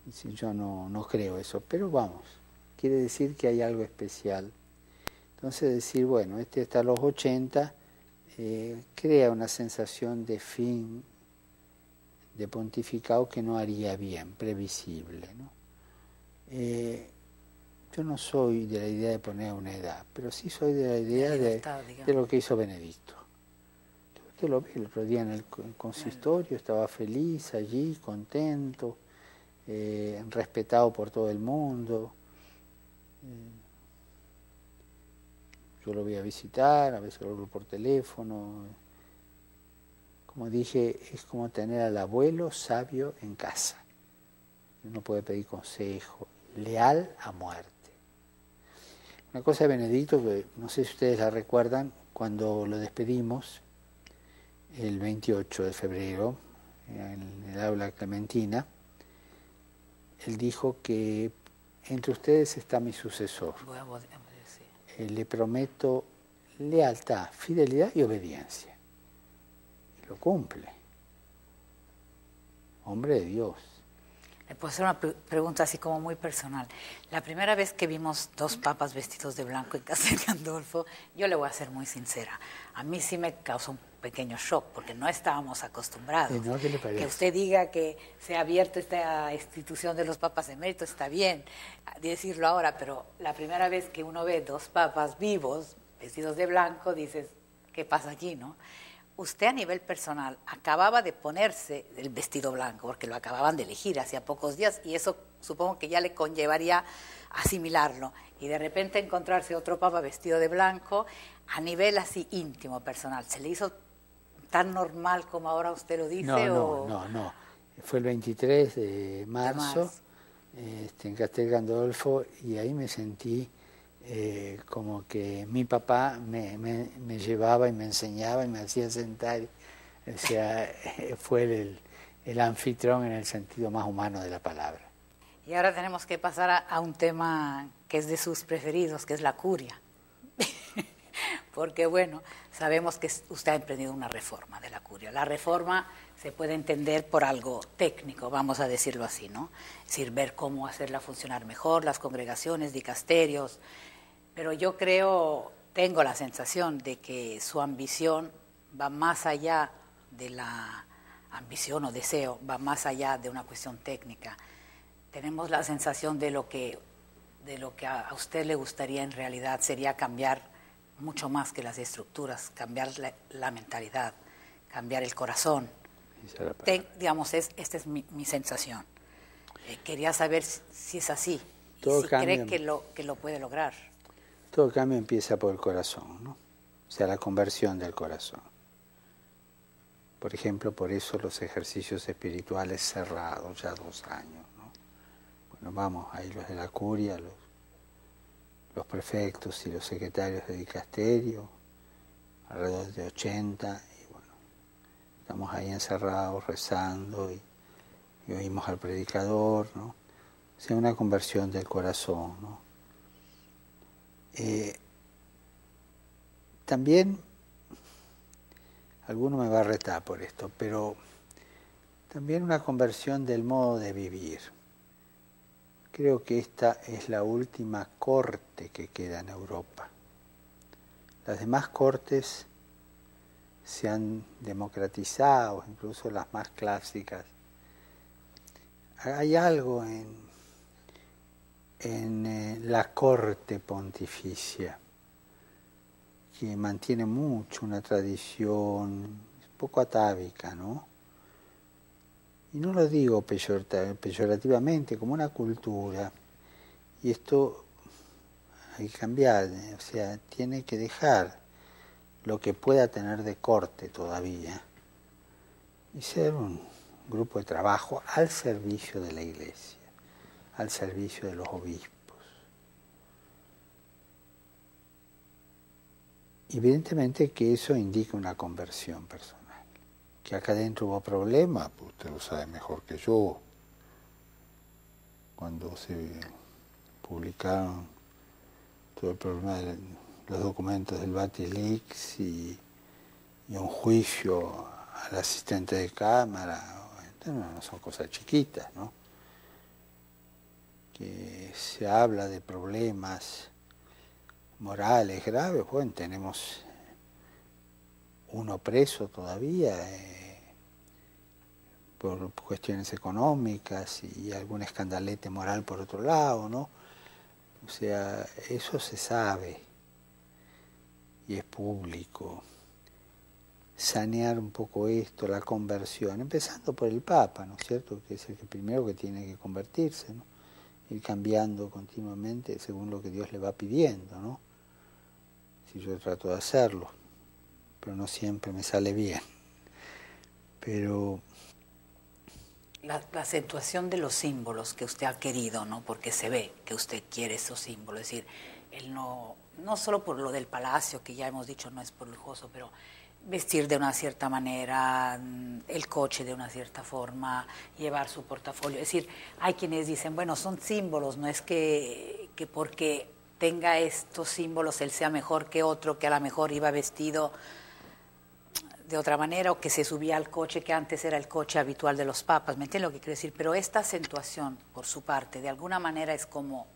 Y yo no creo eso, pero vamos, quiere decir que hay algo especial. Entonces decir, bueno, este hasta los 80 crea una sensación de fin, de pontificado que no haría bien, previsible, ¿no? Yo no soy de la idea de poner una edad, pero sí soy de la idea de lo que hizo Benedicto. Usted lo ve el otro día en el consistorio, estaba feliz allí, contento, respetado por todo el mundo. Yo lo voy a visitar, a veces lo hablo por teléfono. Como dije, es como tener al abuelo sabio en casa. Uno puede pedir consejo, leal a muerte. Una cosa de Benedicto, que no sé si ustedes la recuerdan, cuando lo despedimos, el 28 de febrero, en el aula Clementina, él dijo que entre ustedes está mi sucesor. Le prometo lealtad, fidelidad y obediencia. Y lo cumple. Hombre de Dios. Le puedo hacer una pregunta así como muy personal. La primera vez que vimos dos papas vestidos de blanco en Castel Gandolfo, yo le voy a ser muy sincera, a mí sí me causó un pequeño shock, porque no estábamos acostumbrados. ¿No? ¿Qué le parece? Que usted diga que se ha abierto esta institución de los papas eméritos, está bien decirlo ahora, pero la primera vez que uno ve dos papas vivos, vestidos de blanco, dices, ¿qué pasa aquí, no? usted a nivel personal acababa de ponerse el vestido blanco, porque lo acababan de elegir hacía pocos días, y eso supongo que ya le conllevaría asimilarlo. Y de repente encontrarse otro papa vestido de blanco, a nivel así íntimo, personal, ¿se le hizo tan normal como ahora usted lo dice? No. Fue el 23 de marzo. En Castel Gandolfo, y ahí me sentí como que mi papá me llevaba y me enseñaba y me hacía sentar. O sea, fue el anfitrión en el sentido más humano de la palabra. Y ahora tenemos que pasar a un tema que es de sus preferidos, que es la curia. Porque bueno, sabemos que usted ha emprendido una reforma de la curia. La reforma se puede entender por algo técnico, vamos a decirlo así, ¿no? Es decir, ver cómo hacerla funcionar mejor, las congregaciones, dicasterios. Pero yo tengo la sensación de que su ambición va más allá de la ambición o deseo, va más allá de una cuestión técnica. Tenemos la sensación de lo que a usted le gustaría en realidad sería cambiar mucho más que las estructuras, cambiar la mentalidad, cambiar el corazón. Digamos, esta es mi sensación. Quería saber si es así, y si cree que lo puede lograr. Todo cambio empieza por el corazón, ¿no? O sea, la conversión del corazón. Por ejemplo, por eso los ejercicios espirituales cerrados, ya 2 años, ¿no? Bueno, vamos, ahí los de la curia, los prefectos y los secretarios de dicasterio, alrededor de 80, y bueno, estamos ahí encerrados, rezando, y oímos al predicador, ¿no? O sea, una conversión del corazón, ¿no? También, alguno me va a retar por esto, pero también una conversión del modo de vivir. Creo que esta es la última corte que queda en Europa. Las demás cortes se han democratizado, incluso las más clásicas. Hay algo en la corte pontificia que mantiene mucho una tradición un poco atávica, ¿no? Y no lo digo peyorativamente, como una cultura. Y esto hay que cambiar, o sea, tiene que dejar lo que pueda tener de corte todavía y ser un grupo de trabajo al servicio de la Iglesia, al servicio de los obispos. Evidentemente que eso indica una conversión personal. Que acá adentro hubo problemas, pues usted lo sabe mejor que yo. Cuando se publicaron todo el problema de los documentos del Batilix y un juicio al asistente de cámara, no son cosas chiquitas, ¿no? Que se habla de problemas morales graves, bueno, tenemos uno preso todavía por cuestiones económicas y algún escandalete moral por otro lado, ¿no? O sea, eso se sabe y es público. Sanear un poco esto, la conversión, empezando por el Papa, ¿no es cierto?, que es el que primero que tiene que convertirse, ¿no? Ir cambiando continuamente según lo que Dios le va pidiendo, ¿no? Si yo trato de hacerlo, pero no siempre me sale bien. Pero la acentuación de los símbolos que usted ha querido, ¿no? Porque se ve que usted quiere esos símbolos, es decir, él no solo por lo del palacio, que ya hemos dicho no es por lujoso, pero vestir de una cierta manera, el coche de una cierta forma, llevar su portafolio. Es decir, hay quienes dicen, bueno, son símbolos, no es que porque tenga estos símbolos él sea mejor que otro, que a lo mejor iba vestido de otra manera o que se subía al coche que antes era el coche habitual de los papas. ¿Me entienden lo que quiero decir? Pero esta acentuación, por su parte, de alguna manera es como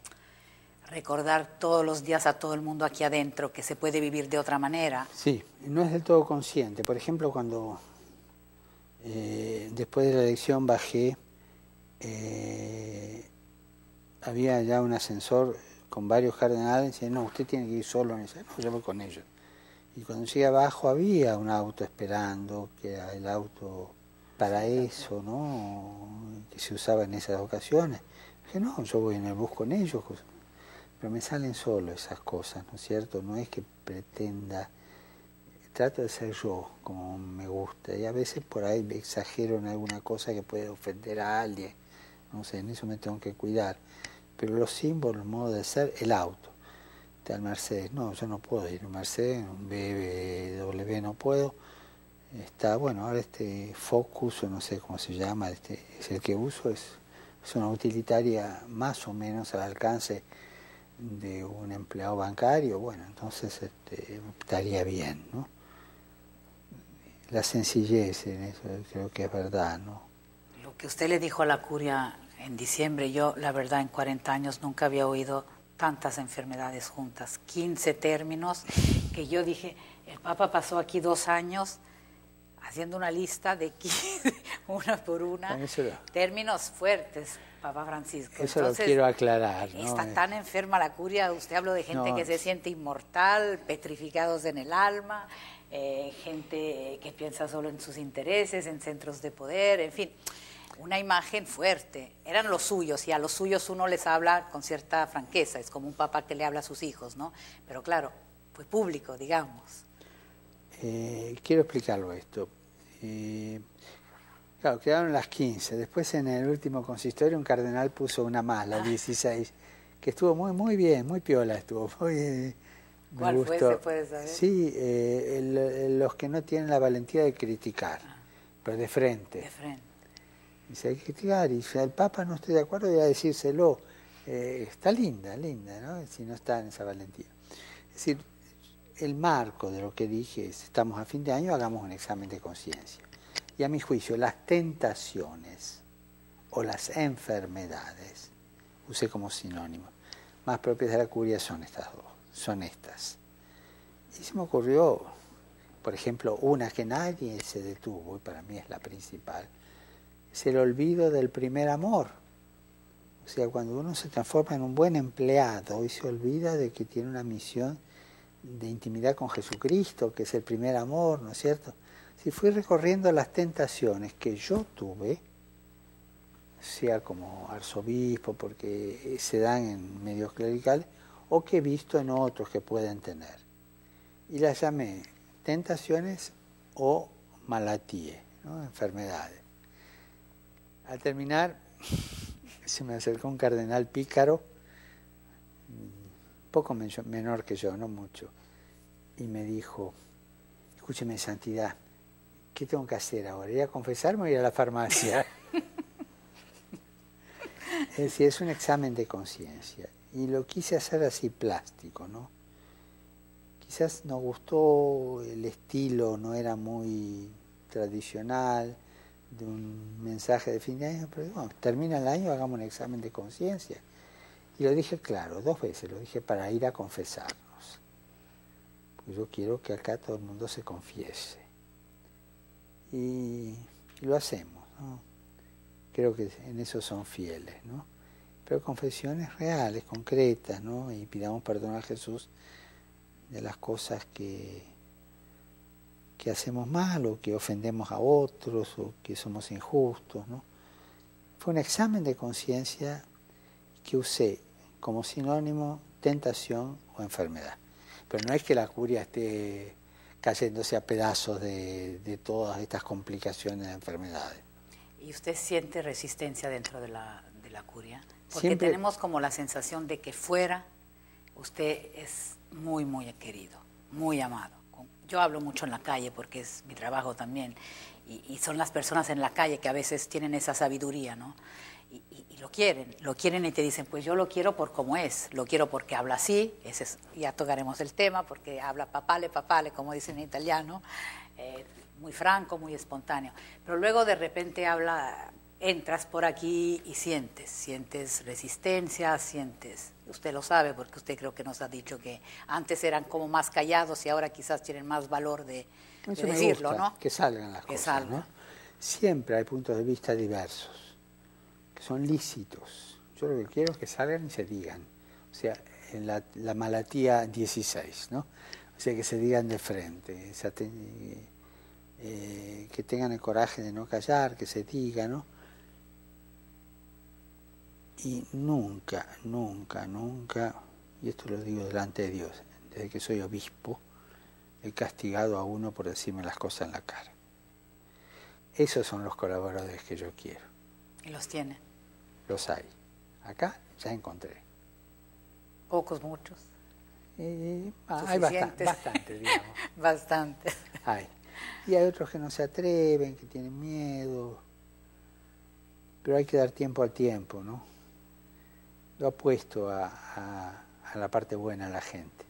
recordar todos los días a todo el mundo aquí adentro que se puede vivir de otra manera. Sí, no es del todo consciente. Por ejemplo, cuando después de la elección bajé, había ya un ascensor con varios cardenales y decían, no, usted tiene que ir solo. Y decía, no, yo voy con ellos. Y cuando llegué abajo había un auto esperando, que era el auto para eso, ¿no? Que se usaba en esas ocasiones. Dije, no, yo voy en el bus con ellos, pero me salen solo esas cosas, ¿no es cierto? No es que pretenda, trato de ser yo como me gusta, y a veces por ahí exagero en alguna cosa que puede ofender a alguien, no sé, en eso me tengo que cuidar. Pero los símbolos, el modo de ser, el auto. Al Mercedes, no, yo no puedo ir a un Mercedes, un BMW no puedo. Está, bueno, ahora este Focus, o no sé cómo se llama, es el que uso, es una utilitaria más o menos al alcance de un empleado bancario, bueno, entonces estaría bien, ¿no? La sencillez en eso creo que es verdad, ¿no? Lo que usted le dijo a la curia en diciembre, yo la verdad en 40 años nunca había oído tantas enfermedades juntas, 15 términos, que yo dije, el Papa pasó aquí 2 años haciendo una lista de 15, una por una, términos fuertes, Papa Francisco. Eso entonces, lo quiero aclarar, ¿no? Está tan enferma la curia, usted habló de gente que se siente inmortal, petrificados en el alma, gente que piensa solo en sus intereses, en centros de poder, en fin. Una imagen fuerte. Eran los suyos y a los suyos uno les habla con cierta franqueza. Es como un papá que le habla a sus hijos, ¿no? Pero claro, fue público, digamos. Quiero explicarlo esto. Claro, quedaron las 15. Después en el último consistorio un cardenal puso una más, la 16, que estuvo muy bien, muy piola estuvo. ¿Cuál fue? ¿Se puede saber? Sí, los que no tienen la valentía de criticar, pero de frente. De frente. Dice, hay que criticar, y si el Papa no estoy de acuerdo, voy a decírselo. Está linda, ¿no? Si no está en esa valentía. Es decir, el marco de lo que dije es, estamos a fin de año, hagamos un examen de conciencia. Y a mi juicio, las tentaciones o las enfermedades, usé como sinónimo, más propias de la curia son estas dos, son estas. Y se me ocurrió, por ejemplo, una que nadie se detuvo, y para mí es la principal, es el olvido del primer amor. O sea, cuando uno se transforma en un buen empleado y se olvida de que tiene una misión de intimidad con Jesucristo, que es el primer amor, ¿no es cierto? Si fui recorriendo las tentaciones que yo tuve, sea como arzobispo, porque se dan en medios clericales, o que he visto en otros que pueden tener. Y las llamé tentaciones o malatíes, ¿no? Enfermedades. Al terminar, se me acercó un cardenal pícaro, poco menor que yo, no mucho, y me dijo, escúcheme, santidad, ¿qué tengo que hacer ahora? ¿Ir a confesarme o ir a la farmacia? Es decir, es un examen de conciencia, y lo quise hacer así plástico, ¿no? Quizás nos gustó el estilo, no era muy tradicional, de un mensaje de fin de año, pero bueno, termina el año, hagamos un examen de conciencia. Y lo dije claro, 2 veces, lo dije para ir a confesarnos. Porque yo quiero que acá todo el mundo se confiese. Y lo hacemos, ¿no? Creo que en eso son fieles, ¿no? Pero confesiones reales, concretas, ¿no? Y pidamos perdón a Jesús de las cosas que hacemos mal, o que ofendemos a otros, o que somos injustos, ¿no? Fue un examen de conciencia que usé como sinónimo tentación o enfermedad. Pero no es que la curia esté cayéndose a pedazos de todas estas complicaciones de enfermedades. ¿Y usted siente resistencia dentro de la curia? Porque Siempre tenemos como la sensación de que fuera usted es muy, muy querido, muy amado. Yo hablo mucho en la calle porque es mi trabajo también, y son las personas en la calle que a veces tienen esa sabiduría, ¿no? Y lo quieren y te dicen, pues yo lo quiero por cómo es, lo quiero porque habla así, ya tocaremos el tema, porque habla papale, como dicen en italiano, muy franco, muy espontáneo. Pero luego de repente entras por aquí y sientes resistencia, usted lo sabe porque usted creo que nos ha dicho que antes eran como más callados y ahora quizás tienen más valor de decirlo, me gusta, ¿no? Que salgan las cosas, ¿no? Siempre hay puntos de vista diversos, que son lícitos. Yo lo que quiero es que salgan y se digan. O sea, en la malatía 16, ¿no? O sea, que se digan de frente, que tengan el coraje de no callar, que se diga, ¿no? Y nunca, nunca, nunca, y esto lo digo delante de Dios, desde que soy obispo, he castigado a uno por decirme las cosas en la cara. Esos son los colaboradores que yo quiero. ¿Y los tiene? Los hay. Acá ya encontré. ¿Pocos, muchos? Hay bastante, digamos. Bastante. Hay. Y hay otros que no se atreven, que tienen miedo. Pero hay que dar tiempo al tiempo, ¿no? Yo apuesto a la parte buena de la gente.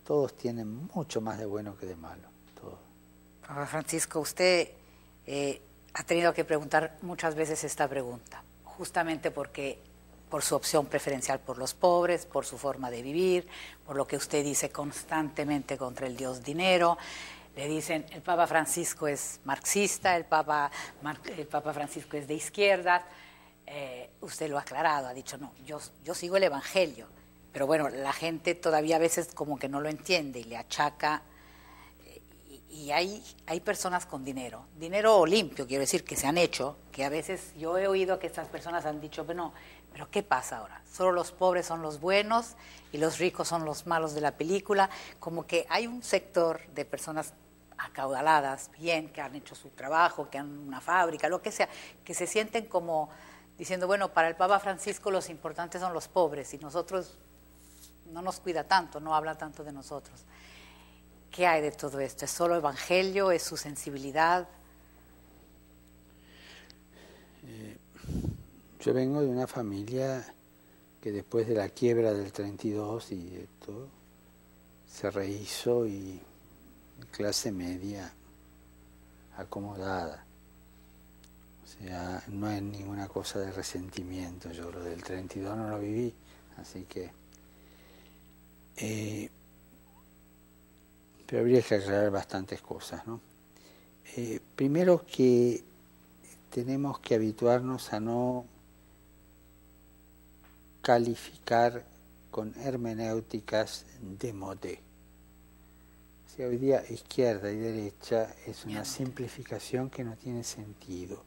Todos tienen mucho más de bueno que de malo. Todos. Papa Francisco, usted ha tenido que preguntar muchas veces esta pregunta, justamente porque por su opción preferencial por los pobres, por su forma de vivir, por lo que usted dice constantemente contra el Dios dinero. Le dicen, el Papa Francisco es marxista, el Papa Francisco es de izquierda. Usted lo ha aclarado, ha dicho, no, yo sigo el Evangelio. Pero bueno, la gente todavía a veces como que no lo entiende y le achaca. Y hay personas con dinero limpio, quiero decir, que se han hecho, que a veces yo he oído que estas personas han dicho, pero ¿qué pasa ahora? Solo los pobres son los buenos y los ricos son los malos de la película. Como que hay un sector de personas acaudaladas, bien, que han hecho su trabajo, que han una fábrica, lo que sea, que se sienten como diciendo, bueno, para el Papa Francisco los importantes son los pobres y nosotros no nos cuida tanto, no habla tanto de nosotros. ¿Qué hay de todo esto? ¿Es solo evangelio? ¿Es su sensibilidad? Yo vengo de una familia que después de la quiebra del 32 y de todo, se rehizo y clase media acomodada. O sea, no es ninguna cosa de resentimiento. Yo lo del 32 no lo viví, así que... pero habría que aclarar bastantes cosas, ¿no? Primero que tenemos que habituarnos a no calificar con hermenéuticas de modé. O sea, hoy día izquierda y derecha es una simplificación que no tiene sentido.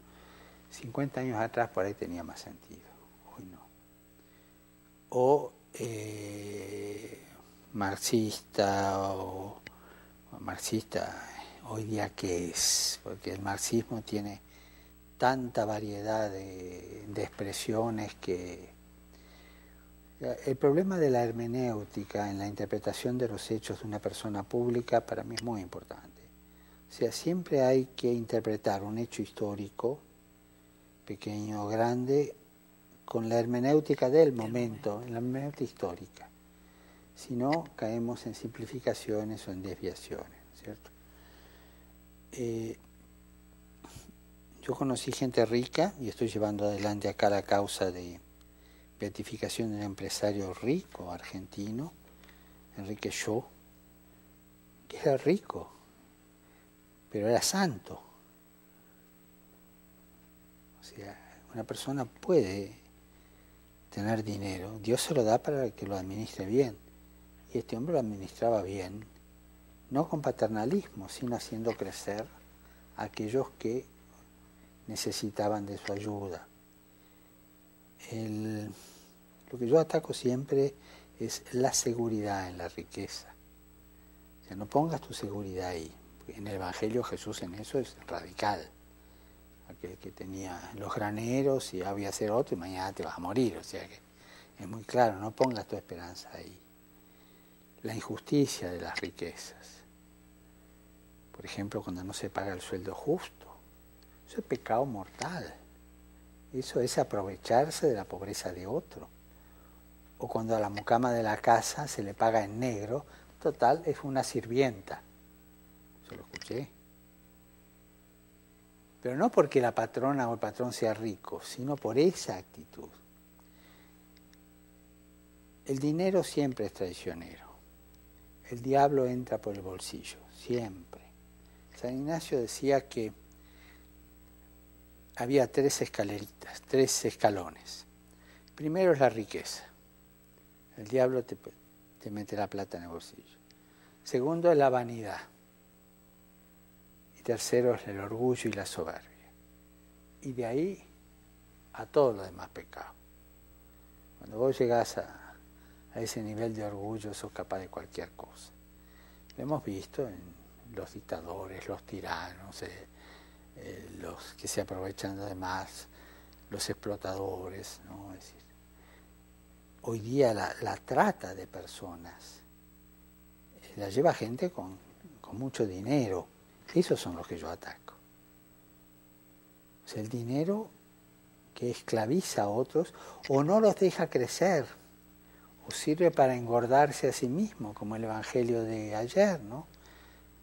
50 años atrás por ahí tenía más sentido, hoy no. O marxista hoy día ¿qué es? Porque el marxismo tiene tanta variedad de expresiones que... El problema de la hermenéutica en la interpretación de los hechos de una persona pública para mí es muy importante. O sea, siempre hay que interpretar un hecho histórico, pequeño o grande, con la hermenéutica del momento, en la hermenéutica histórica. Si no, caemos en simplificaciones o en desviaciones, ¿cierto? Yo conocí gente rica y estoy llevando adelante acá la causa de beatificación de un empresario rico argentino, Enrique Shaw, que era rico, pero era santo. O sea, una persona puede tener dinero, Dios se lo da para que lo administre bien. Y este hombre lo administraba bien, no con paternalismo, sino haciendo crecer a aquellos que necesitaban de su ayuda. Lo que yo ataco siempre es la seguridad en la riqueza. O sea, no pongas tu seguridad ahí. En el Evangelio Jesús en eso es radical. Aquel que tenía los graneros y había hacer otro y mañana te vas a morir. O sea que es muy claro, no pongas tu esperanza ahí. La injusticia de las riquezas. Por ejemplo, cuando no se paga el sueldo justo. Eso es pecado mortal. Eso es aprovecharse de la pobreza de otro. O cuando a la mucama de la casa se le paga en negro, total, es una sirvienta. Yo lo escuché. Pero no porque la patrona o el patrón sea rico, sino por esa actitud. El dinero siempre es traicionero. El diablo entra por el bolsillo, siempre. San Ignacio decía que había 3 escaleritas, 3 escalones. Primero es la riqueza. El diablo te mete la plata en el bolsillo. Segundo es la vanidad. Y tercero es el orgullo y la soberbia. Y de ahí a todos los demás pecados. Cuando vos llegás a ese nivel de orgullo, sos capaz de cualquier cosa. Lo hemos visto en los dictadores, los tiranos, los que se aprovechan de más, los explotadores, ¿no? Es decir, hoy día la trata de personas la lleva gente con mucho dinero. Esos son los que yo ataco. O sea, el dinero que esclaviza a otros o no los deja crecer o sirve para engordarse a sí mismo, como el evangelio de ayer, ¿no?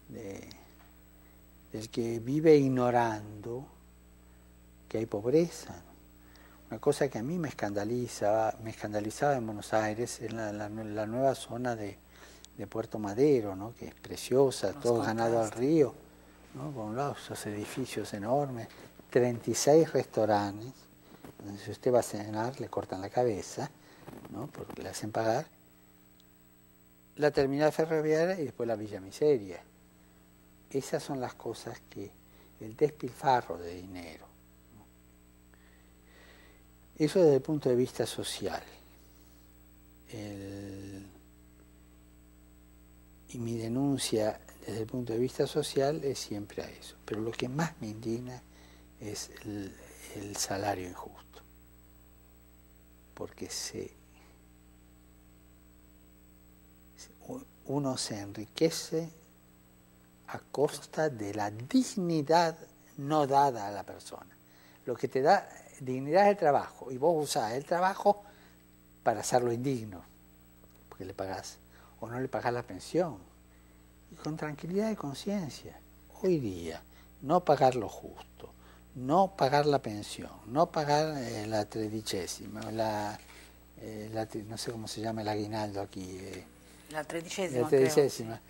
Del que vive ignorando que hay pobreza. Una cosa que a mí me escandalizaba en Buenos Aires, en la nueva zona de Puerto Madero, ¿no? Que es preciosa, todo ganado al río, ¿no? Por un lado, esos edificios enormes, 36 restaurantes, donde si usted va a cenar le cortan la cabeza, ¿no? Porque le hacen pagar. La terminal ferroviaria y después la Villa Miseria. Esas son las cosas que el despilfarro de dinero, ¿no? Eso desde el punto de vista social. Y mi denuncia desde el punto de vista social es siempre a eso. Pero lo que más me indigna es el salario injusto. Porque uno se enriquece a costa de la dignidad no dada a la persona. Lo que te da dignidad es el trabajo, y vos usás el trabajo para hacerlo indigno, porque le pagás, o no le pagás la pensión, y con tranquilidad de conciencia. Hoy día, no pagar lo justo, no pagar la pensión, no pagar la tredicesima, no sé cómo se llama el aguinaldo aquí. La tredicesima. La tredicesima.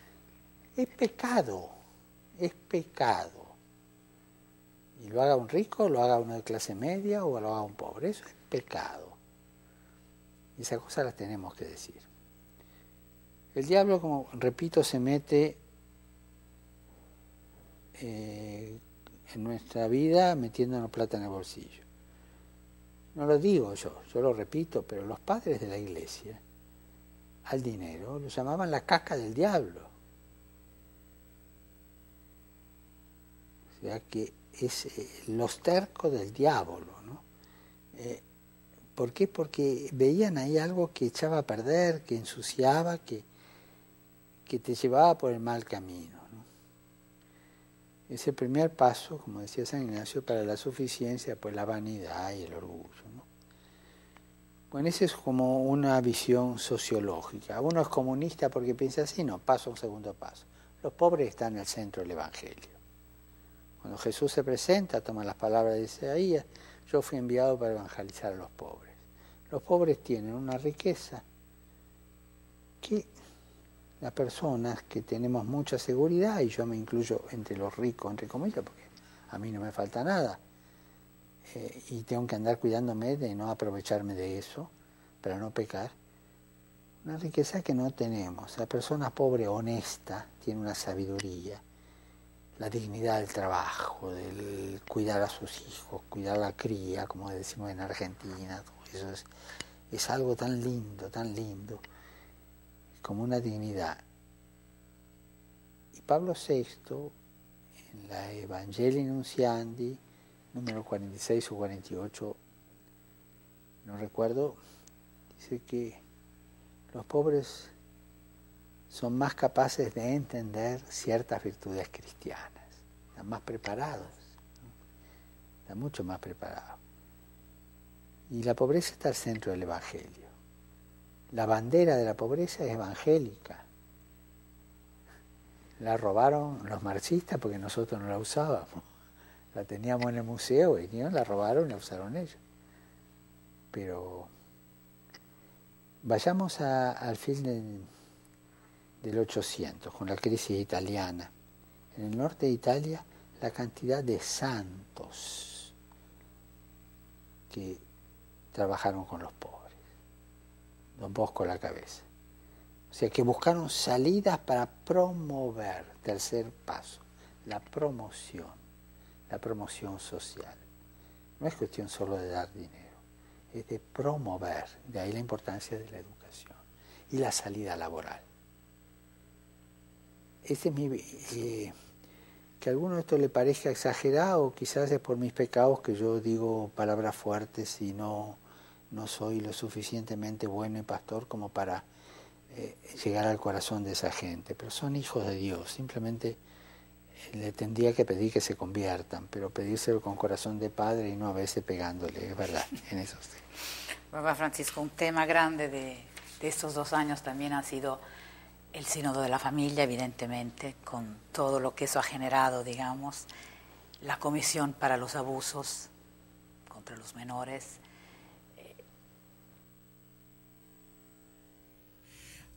Es pecado, es pecado. Y lo haga un rico, lo haga uno de clase media o lo haga un pobre, eso es pecado. Y esas cosas las tenemos que decir. El diablo, como repito, se mete en nuestra vida metiéndonos plata en el bolsillo. No lo digo yo lo repito, pero los padres de la iglesia al dinero lo llamaban la caca del diablo. O sea que es los tercos del diablo, ¿no? ¿Por qué? Porque veían ahí algo que echaba a perder, que ensuciaba, que te llevaba por el mal camino, ¿no? Es el primer paso, como decía San Ignacio, para la suficiencia, pues la vanidad y el orgullo, ¿no? Bueno, esa es como una visión sociológica. Uno es comunista porque piensa así, no, paso a un segundo paso. Los pobres están en el centro del Evangelio. Cuando Jesús se presenta, toma las palabras de Isaías, yo fui enviado para evangelizar a los pobres. Los pobres tienen una riqueza que las personas que tenemos mucha seguridad, y yo me incluyo entre los ricos, entre comillas, porque a mí no me falta nada, y tengo que andar cuidándome de no aprovecharme de eso para no pecar, una riqueza que no tenemos. La persona pobre, honesta, tiene una sabiduría, la dignidad del trabajo, del cuidar a sus hijos, cuidar a la cría, como decimos en Argentina. Eso es algo tan lindo, como una dignidad. Y Pablo VI, en la Evangelii Nunciandi, número 46 o 48, no recuerdo, dice que los pobres son más capaces de entender ciertas virtudes cristianas, están más preparados, ¿no? Están mucho más preparados. Y la pobreza está al centro del Evangelio. La bandera de la pobreza es evangélica. La robaron los marxistas porque nosotros no la usábamos. La teníamos en el museo y la robaron y la usaron ellos. Pero vayamos al fin del 800, con la crisis italiana. En el norte de Italia, la cantidad de santos que trabajaron con los pobres. Don Bosco a la cabeza. O sea que buscaron salidas para promover, tercer paso, la promoción social. No es cuestión solo de dar dinero, es de promover, de ahí la importancia de la educación y la salida laboral. Ese es que a alguno de esto le parezca exagerado, quizás es por mis pecados que yo digo palabras fuertes y no soy lo suficientemente bueno y pastor como para llegar al corazón de esa gente, pero son hijos de Dios, simplemente le tendría que pedir que se conviertan, pero pedírselo con corazón de padre y no a veces pegándole, es verdad, en eso sí. Papa Francisco, un tema grande de estos 2 años también ha sido el sínodo de la familia, evidentemente, con todo lo que eso ha generado, digamos, la comisión para los abusos contra los menores.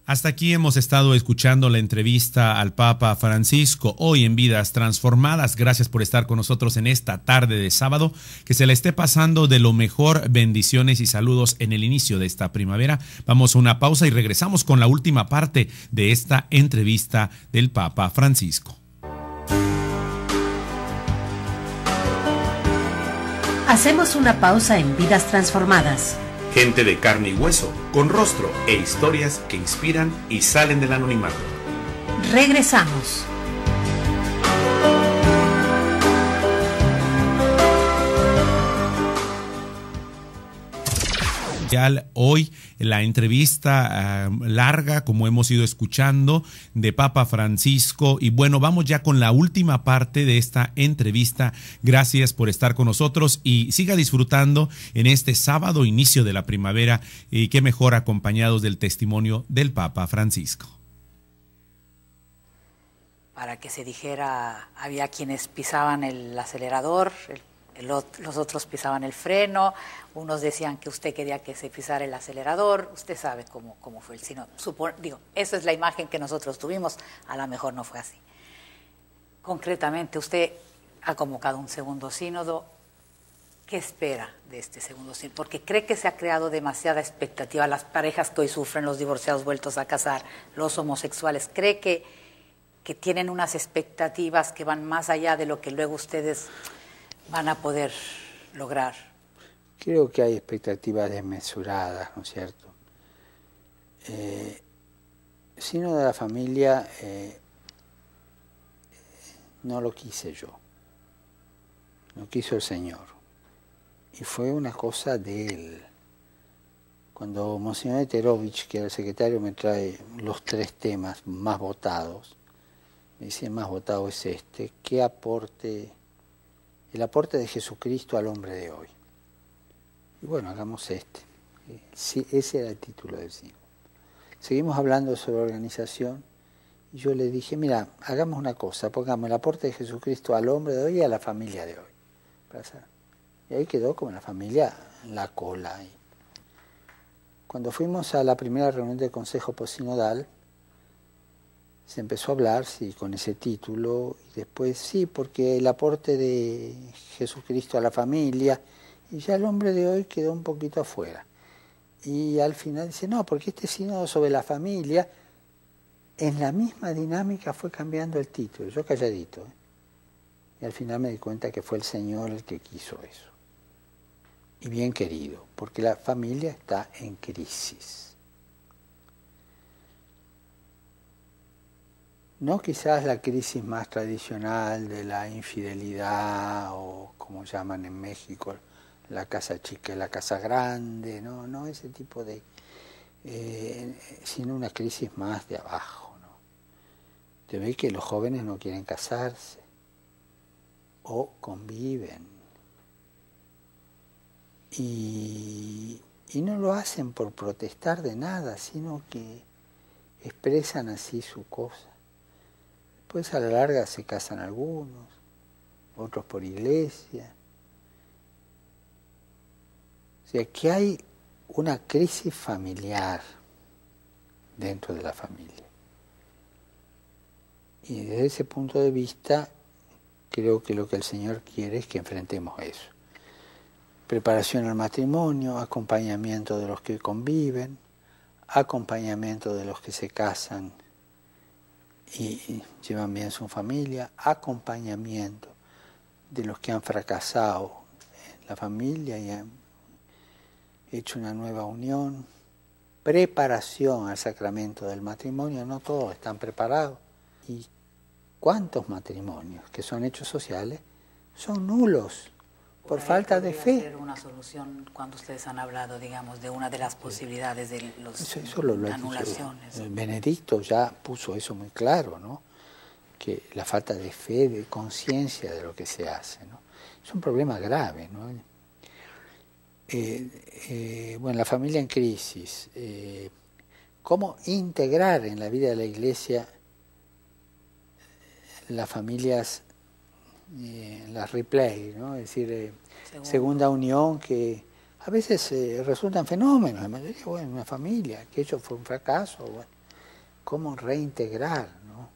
Hasta aquí hemos estado escuchando la entrevista al Papa Francisco, hoy en Vidas Transformadas. Gracias por estar con nosotros en esta tarde de sábado. Que se la esté pasando de lo mejor. Bendiciones y saludos en el inicio de esta primavera. Vamos a una pausa y regresamos con la última parte de esta entrevista del Papa Francisco. Hacemos una pausa en Vidas Transformadas. Gente de carne y hueso, con rostro e historias que inspiran y salen del anonimato. Regresamos. Hoy la entrevista larga, como hemos ido escuchando, de Papa Francisco. Y bueno, vamos ya con la última parte de esta entrevista. Gracias por estar con nosotros y siga disfrutando en este sábado, inicio de la primavera, y qué mejor acompañados del testimonio del Papa Francisco. Para que se dijera, había quienes pisaban el acelerador, los otros pisaban el freno, unos decían que usted quería que se pisara el acelerador, usted sabe cómo fue el sínodo. Esa es la imagen que nosotros tuvimos, a lo mejor no fue así. Concretamente, usted ha convocado un segundo sínodo. ¿Qué espera de este segundo sínodo? Porque cree que se ha creado demasiada expectativa. Las parejas que hoy sufren, los divorciados vueltos a casar, los homosexuales, ¿cree que tienen unas expectativas que van más allá de lo que luego ustedes van a poder lograr? Creo que hay expectativas desmesuradas, ¿no es cierto? Sínodo de la familia no lo quise yo, lo quiso el Señor. Y fue una cosa de Él. Cuando Monseñor Eterovich, que era el secretario, me trae los 3 temas más votados, me dice, el más votado es este, ¿qué aporte? El aporte de Jesucristo al hombre de hoy. Y bueno, hagamos este. Sí, ese era el título del sínodo. Seguimos hablando sobre organización y yo le dije, mira, hagamos una cosa, pongamos el aporte de Jesucristo al hombre de hoy y a la familia de hoy. Y ahí quedó como la familia en la cola. Cuando fuimos a la primera reunión del Consejo Posinodal, se empezó a hablar, sí, con ese título, y después sí, porque el aporte de Jesucristo a la familia, y ya el hombre de hoy quedó un poquito afuera. Y al final dice, no, porque este sínodo sobre la familia, en la misma dinámica fue cambiando el título, yo calladito. Y al final me di cuenta que fue el Señor el que quiso eso. Y bien querido, porque la familia está en crisis. No quizás la crisis más tradicional de la infidelidad o como llaman en México, la casa chica y la casa grande, no ese tipo de... sino una crisis más de abajo, ¿no? Te ve que los jóvenes no quieren casarse o conviven y no lo hacen por protestar de nada, sino que expresan así su cosa. Pues a la larga se casan algunos, otros por iglesia. O sea, que hay una crisis familiar dentro de la familia. Y desde ese punto de vista, creo que lo que el Señor quiere es que enfrentemos eso. Preparación al matrimonio, acompañamiento de los que conviven, acompañamiento de los que se casan y llevan bien su familia, acompañamiento de los que han fracasado en la familia y han hecho una nueva unión, preparación al sacramento del matrimonio, no todos están preparados. ¿Y cuántos matrimonios que son hechos sociales son nulos por falta de fe? Ser una solución cuando ustedes han hablado, digamos, de una de las posibilidades de las anulaciones. Benedicto ya puso eso muy claro, ¿no? Que la falta de fe, de conciencia de lo que se hace, ¿no? Es un problema grave, ¿no? Bueno, la familia en crisis, ¿cómo integrar en la vida de la Iglesia las familias, las replay, ¿no? Es decir, segunda unión, que a veces resultan fenómenos, la mayoría, bueno, una familia, que eso fue un fracaso, bueno, ¿cómo reintegrar, ¿no?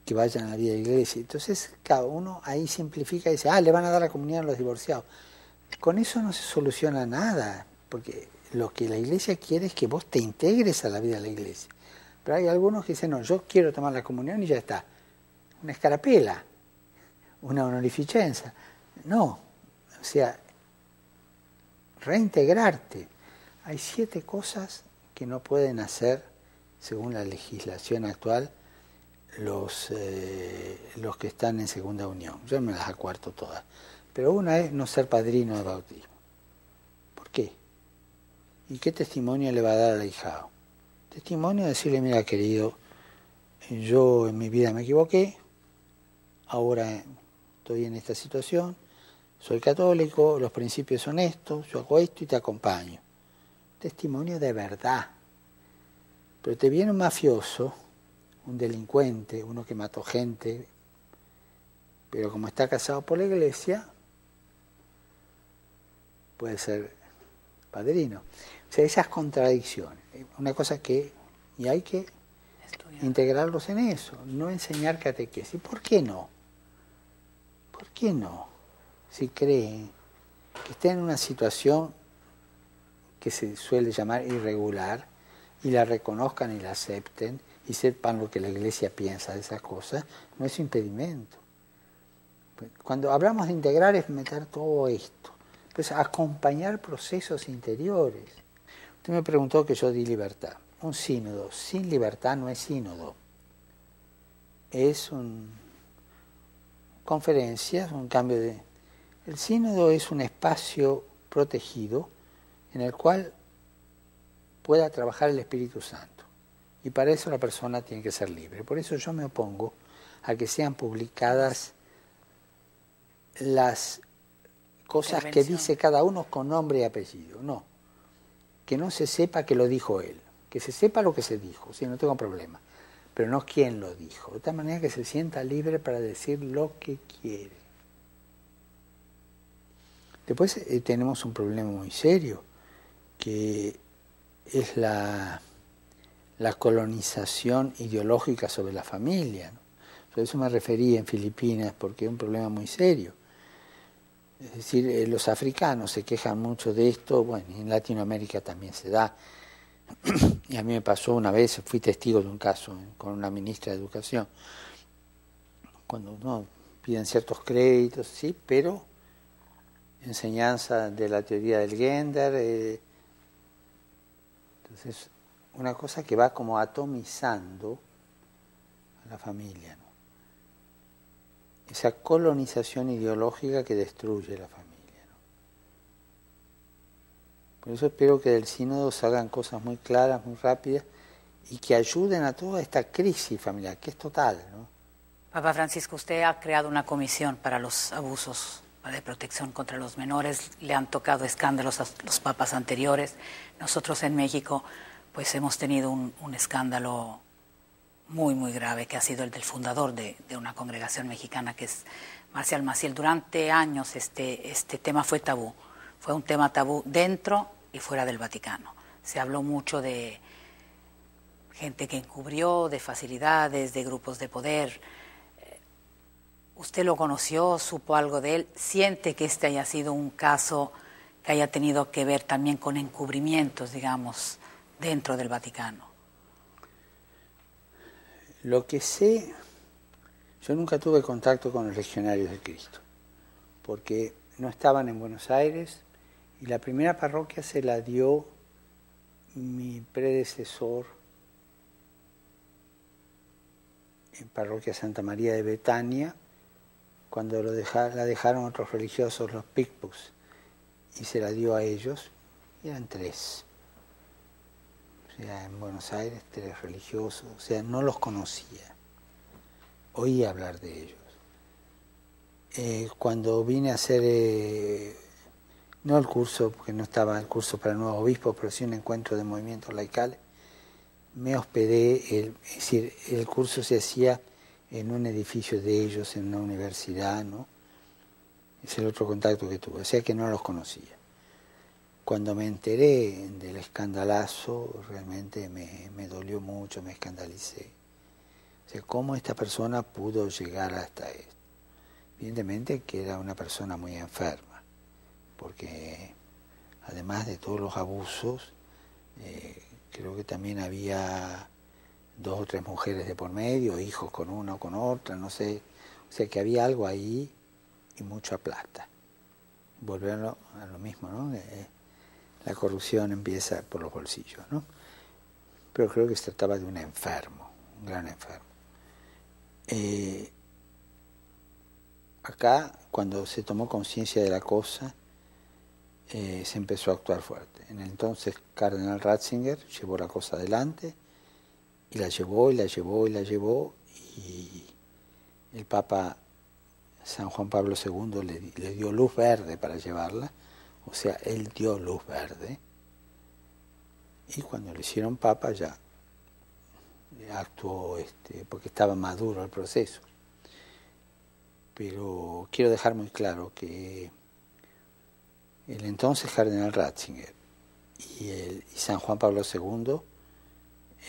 Que vayan a la vida de la Iglesia? Entonces cada uno ahí simplifica y dice, le van a dar la comunión a los divorciados. Con eso no se soluciona nada, porque lo que la Iglesia quiere es que vos te integres a la vida de la Iglesia. Pero hay algunos que dicen, no, yo quiero tomar la comunión y ya está. Una escarapela, una honorificencia. No, o sea, reintegrarte. Hay 7 cosas que no pueden hacer, según la legislación actual, los que están en segunda unión. Yo me las acuerdo todas. Pero una es no ser padrino de bautismo. ¿Por qué? ¿Y qué testimonio le va a dar al ahijado? Testimonio de decirle, mira querido, yo en mi vida me equivoqué, ahora estoy en esta situación, soy católico, los principios son estos, yo hago esto y te acompaño. Testimonio de verdad. Pero te viene un mafioso, un delincuente, uno que mató gente, pero como está casado por la Iglesia, puede ser padrino. O sea, esas contradicciones, una cosa que, y hay que integrarlos en eso, no enseñar catequesis. ¿Por qué no? ¿Por qué no? Si creen que estén en una situación que se suele llamar irregular, y la reconozcan y la acepten, y sepan lo que la Iglesia piensa de esas cosas, no es impedimento. Cuando hablamos de integrar es meter todo esto. Entonces, acompañar procesos interiores. Usted me preguntó que yo di libertad. Un sínodo sin libertad no es sínodo. Es conferencias, un cambio de... El sínodo es un espacio protegido en el cual pueda trabajar el Espíritu Santo. Y para eso la persona tiene que ser libre. Por eso yo me opongo a que sean publicadas las cosas que dice cada uno con nombre y apellido. No. Que no se sepa que lo dijo él. Que se sepa lo que se dijo, si no tengo problema. Pero no quién lo dijo. De tal manera que se sienta libre para decir lo que quiere. Después tenemos un problema muy serio, que es la colonización ideológica sobre la familia, ¿no? Por eso me referí en Filipinas, porque es un problema muy serio. Es decir, los africanos se quejan mucho de esto, bueno, y en Latinoamérica también se da. Y a mí me pasó una vez, fui testigo de un caso con una ministra de Educación, cuando no piden ciertos créditos, sí, pero enseñanza de la teoría del gender. Entonces, una cosa que va como atomizando a la familia, ¿no? Esa colonización ideológica que destruye la familia, ¿no? Por eso espero que del sínodo salgan cosas muy claras, muy rápidas, y que ayuden a toda esta crisis familiar, que es total, ¿no? Papa Francisco, usted ha creado una comisión para los abusos de protección contra los menores. Le han tocado escándalos a los papas anteriores. Nosotros en México pues hemos tenido un escándalo muy, muy grave, que ha sido el del fundador de una congregación mexicana, que es Marcial Maciel. Durante años este tema fue tabú. Fue un tema tabú dentro y fuera del Vaticano. Se habló mucho de gente que encubrió, de facilidades, de grupos de poder. ¿Usted lo conoció? ¿Supo algo de él? ¿Siente que este haya sido un caso que haya tenido que ver también con encubrimientos, digamos, dentro del Vaticano. Lo que sé, yo nunca tuve contacto con los legionarios de Cristo, porque no estaban en Buenos Aires y la primera parroquia se la dio mi predecesor en Parroquia Santa María de Betania, cuando la dejaron otros religiosos, los Picpus, y se la dio a ellos, y eran 3. O sea, en Buenos Aires 3 religiosos, o sea, no los conocía, oí hablar de ellos. Cuando vine a hacer, no el curso, porque no estaba el curso para nuevos obispos, pero sí un encuentro de movimientos laicales, me hospedé, es decir, el curso se hacía en un edificio de ellos, en una universidad, ¿no? Es el otro contacto que tuve, o sea que no los conocía. Cuando me enteré del escandalazo, realmente me dolió mucho, me escandalicé. O sea, ¿cómo esta persona pudo llegar hasta esto? Evidentemente que era una persona muy enferma, porque además de todos los abusos, creo que también había 2 o 3 mujeres de por medio, hijos con una o con otra, no sé. O sea que había algo ahí y mucha plata. Volverlo a lo mismo, ¿no? La corrupción empieza por los bolsillos, ¿no? Pero creo que se trataba de un enfermo, un gran enfermo. Acá, cuando se tomó conciencia de la cosa, se empezó a actuar fuerte. En el entonces, Cardenal Ratzinger llevó la cosa adelante, y la llevó, y la llevó, y la llevó, y el Papa San Juan Pablo II le dio luz verde para llevarla, o sea, él dio luz verde, y cuando le hicieron Papa ya actuó, porque estaba maduro el proceso. Pero quiero dejar muy claro que el entonces Cardenal Ratzinger y San Juan Pablo II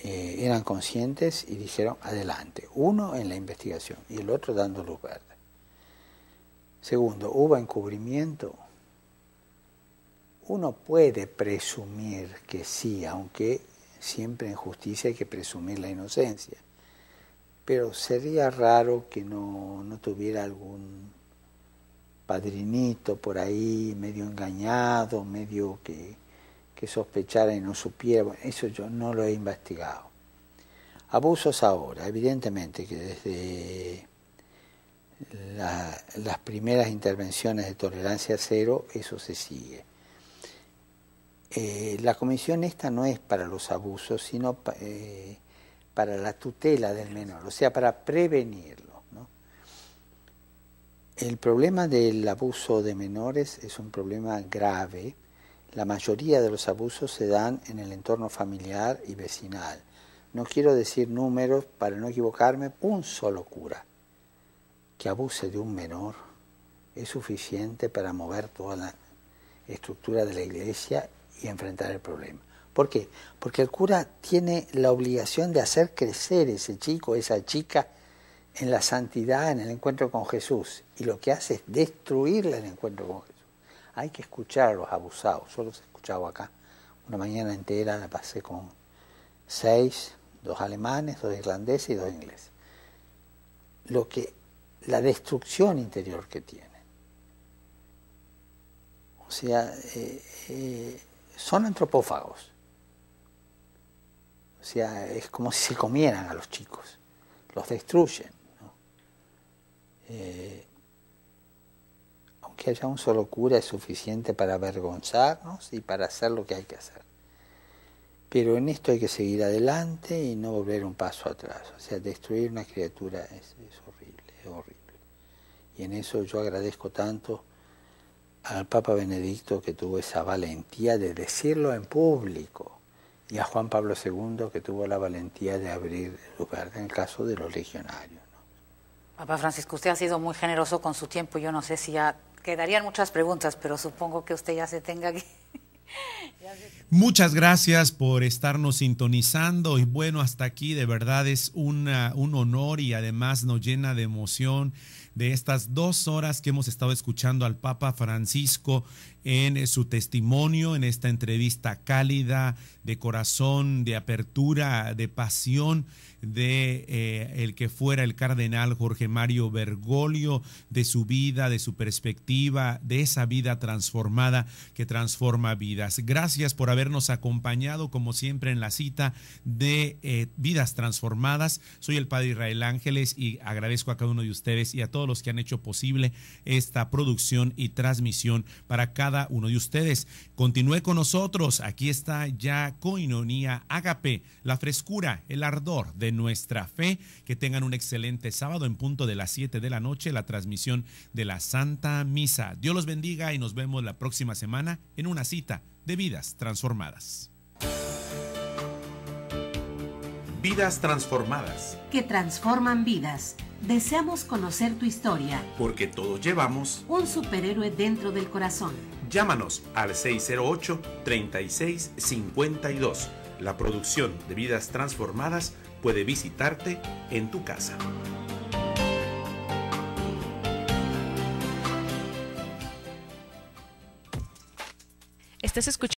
eran conscientes y dijeron adelante, uno en la investigación y el otro dando luz verde. Segundo, hubo encubrimiento. Uno puede presumir que sí, aunque siempre en justicia hay que presumir la inocencia, pero sería raro que no tuviera algún padrinito por ahí, medio engañado, medio que sospechara y no supiera. Bueno, eso yo no lo he investigado. Abusos ahora, evidentemente que desde las primeras intervenciones de tolerancia cero, eso se sigue. La comisión esta no es para los abusos, sino para la tutela del menor, o sea, para prevenirlo, ¿no? El problema del abuso de menores es un problema grave. La mayoría de los abusos se dan en el entorno familiar y vecinal. No quiero decir números para no equivocarme. Un solo cura que abuse de un menor es suficiente para mover toda la estructura de la iglesia y enfrentar el problema. ¿Por qué? Porque el cura tiene la obligación de hacer crecer ese chico, esa chica, en la santidad, en el encuentro con Jesús. Y lo que hace es destruirle el encuentro con Jesús. Hay que escuchar a los abusados. Yo los he escuchado acá. Una mañana entera la pasé con 6, 2 alemanes, 2 irlandeses y 2 ingleses. La destrucción interior que tienen. O sea, son antropófagos. O sea, es como si se comieran a los chicos. Los destruyen, ¿no? Aunque haya un solo cura es suficiente para avergonzarnos y para hacer lo que hay que hacer. Pero en esto hay que seguir adelante y no volver un paso atrás. O sea, destruir una criatura es horrible, es horrible. Y en eso yo agradezco tanto al Papa Benedicto, que tuvo esa valentía de decirlo en público, y a Juan Pablo II, que tuvo la valentía de abrir luz verde en el caso de los legionarios, ¿no? Papa Francisco, usted ha sido muy generoso con su tiempo. Yo no sé si ya quedarían muchas preguntas, pero supongo que usted ya se tenga que Muchas gracias por estarnos sintonizando y bueno, hasta aquí de verdad es un honor y además nos llena de emoción de estas 2 horas que hemos estado escuchando al Papa Francisco en su testimonio, en esta entrevista cálida, de corazón, de apertura, de pasión de el que fuera el cardenal Jorge Mario Bergoglio, de su vida, de su perspectiva, de esa vida transformada que transforma vidas. Gracias por habernos acompañado como siempre en la cita de Vidas Transformadas. Soy el Padre Israel Ángeles y agradezco a cada uno de ustedes y a todos los que han hecho posible esta producción y transmisión para cada uno de ustedes. Continúe con nosotros, aquí está ya Koinonia Ágape, la frescura, el ardor de nuestra fe. Que tengan un excelente sábado en punto de las 7 de la noche, la transmisión de la Santa Misa. Dios los bendiga y nos vemos la próxima semana en una cita de Vidas Transformadas. Vidas transformadas. Que transforman vidas. Deseamos conocer tu historia. Porque todos llevamos un superhéroe dentro del corazón. Llámanos al 608-3652. La producción de Vidas Transformadas puede visitarte en tu casa. Estás escuchando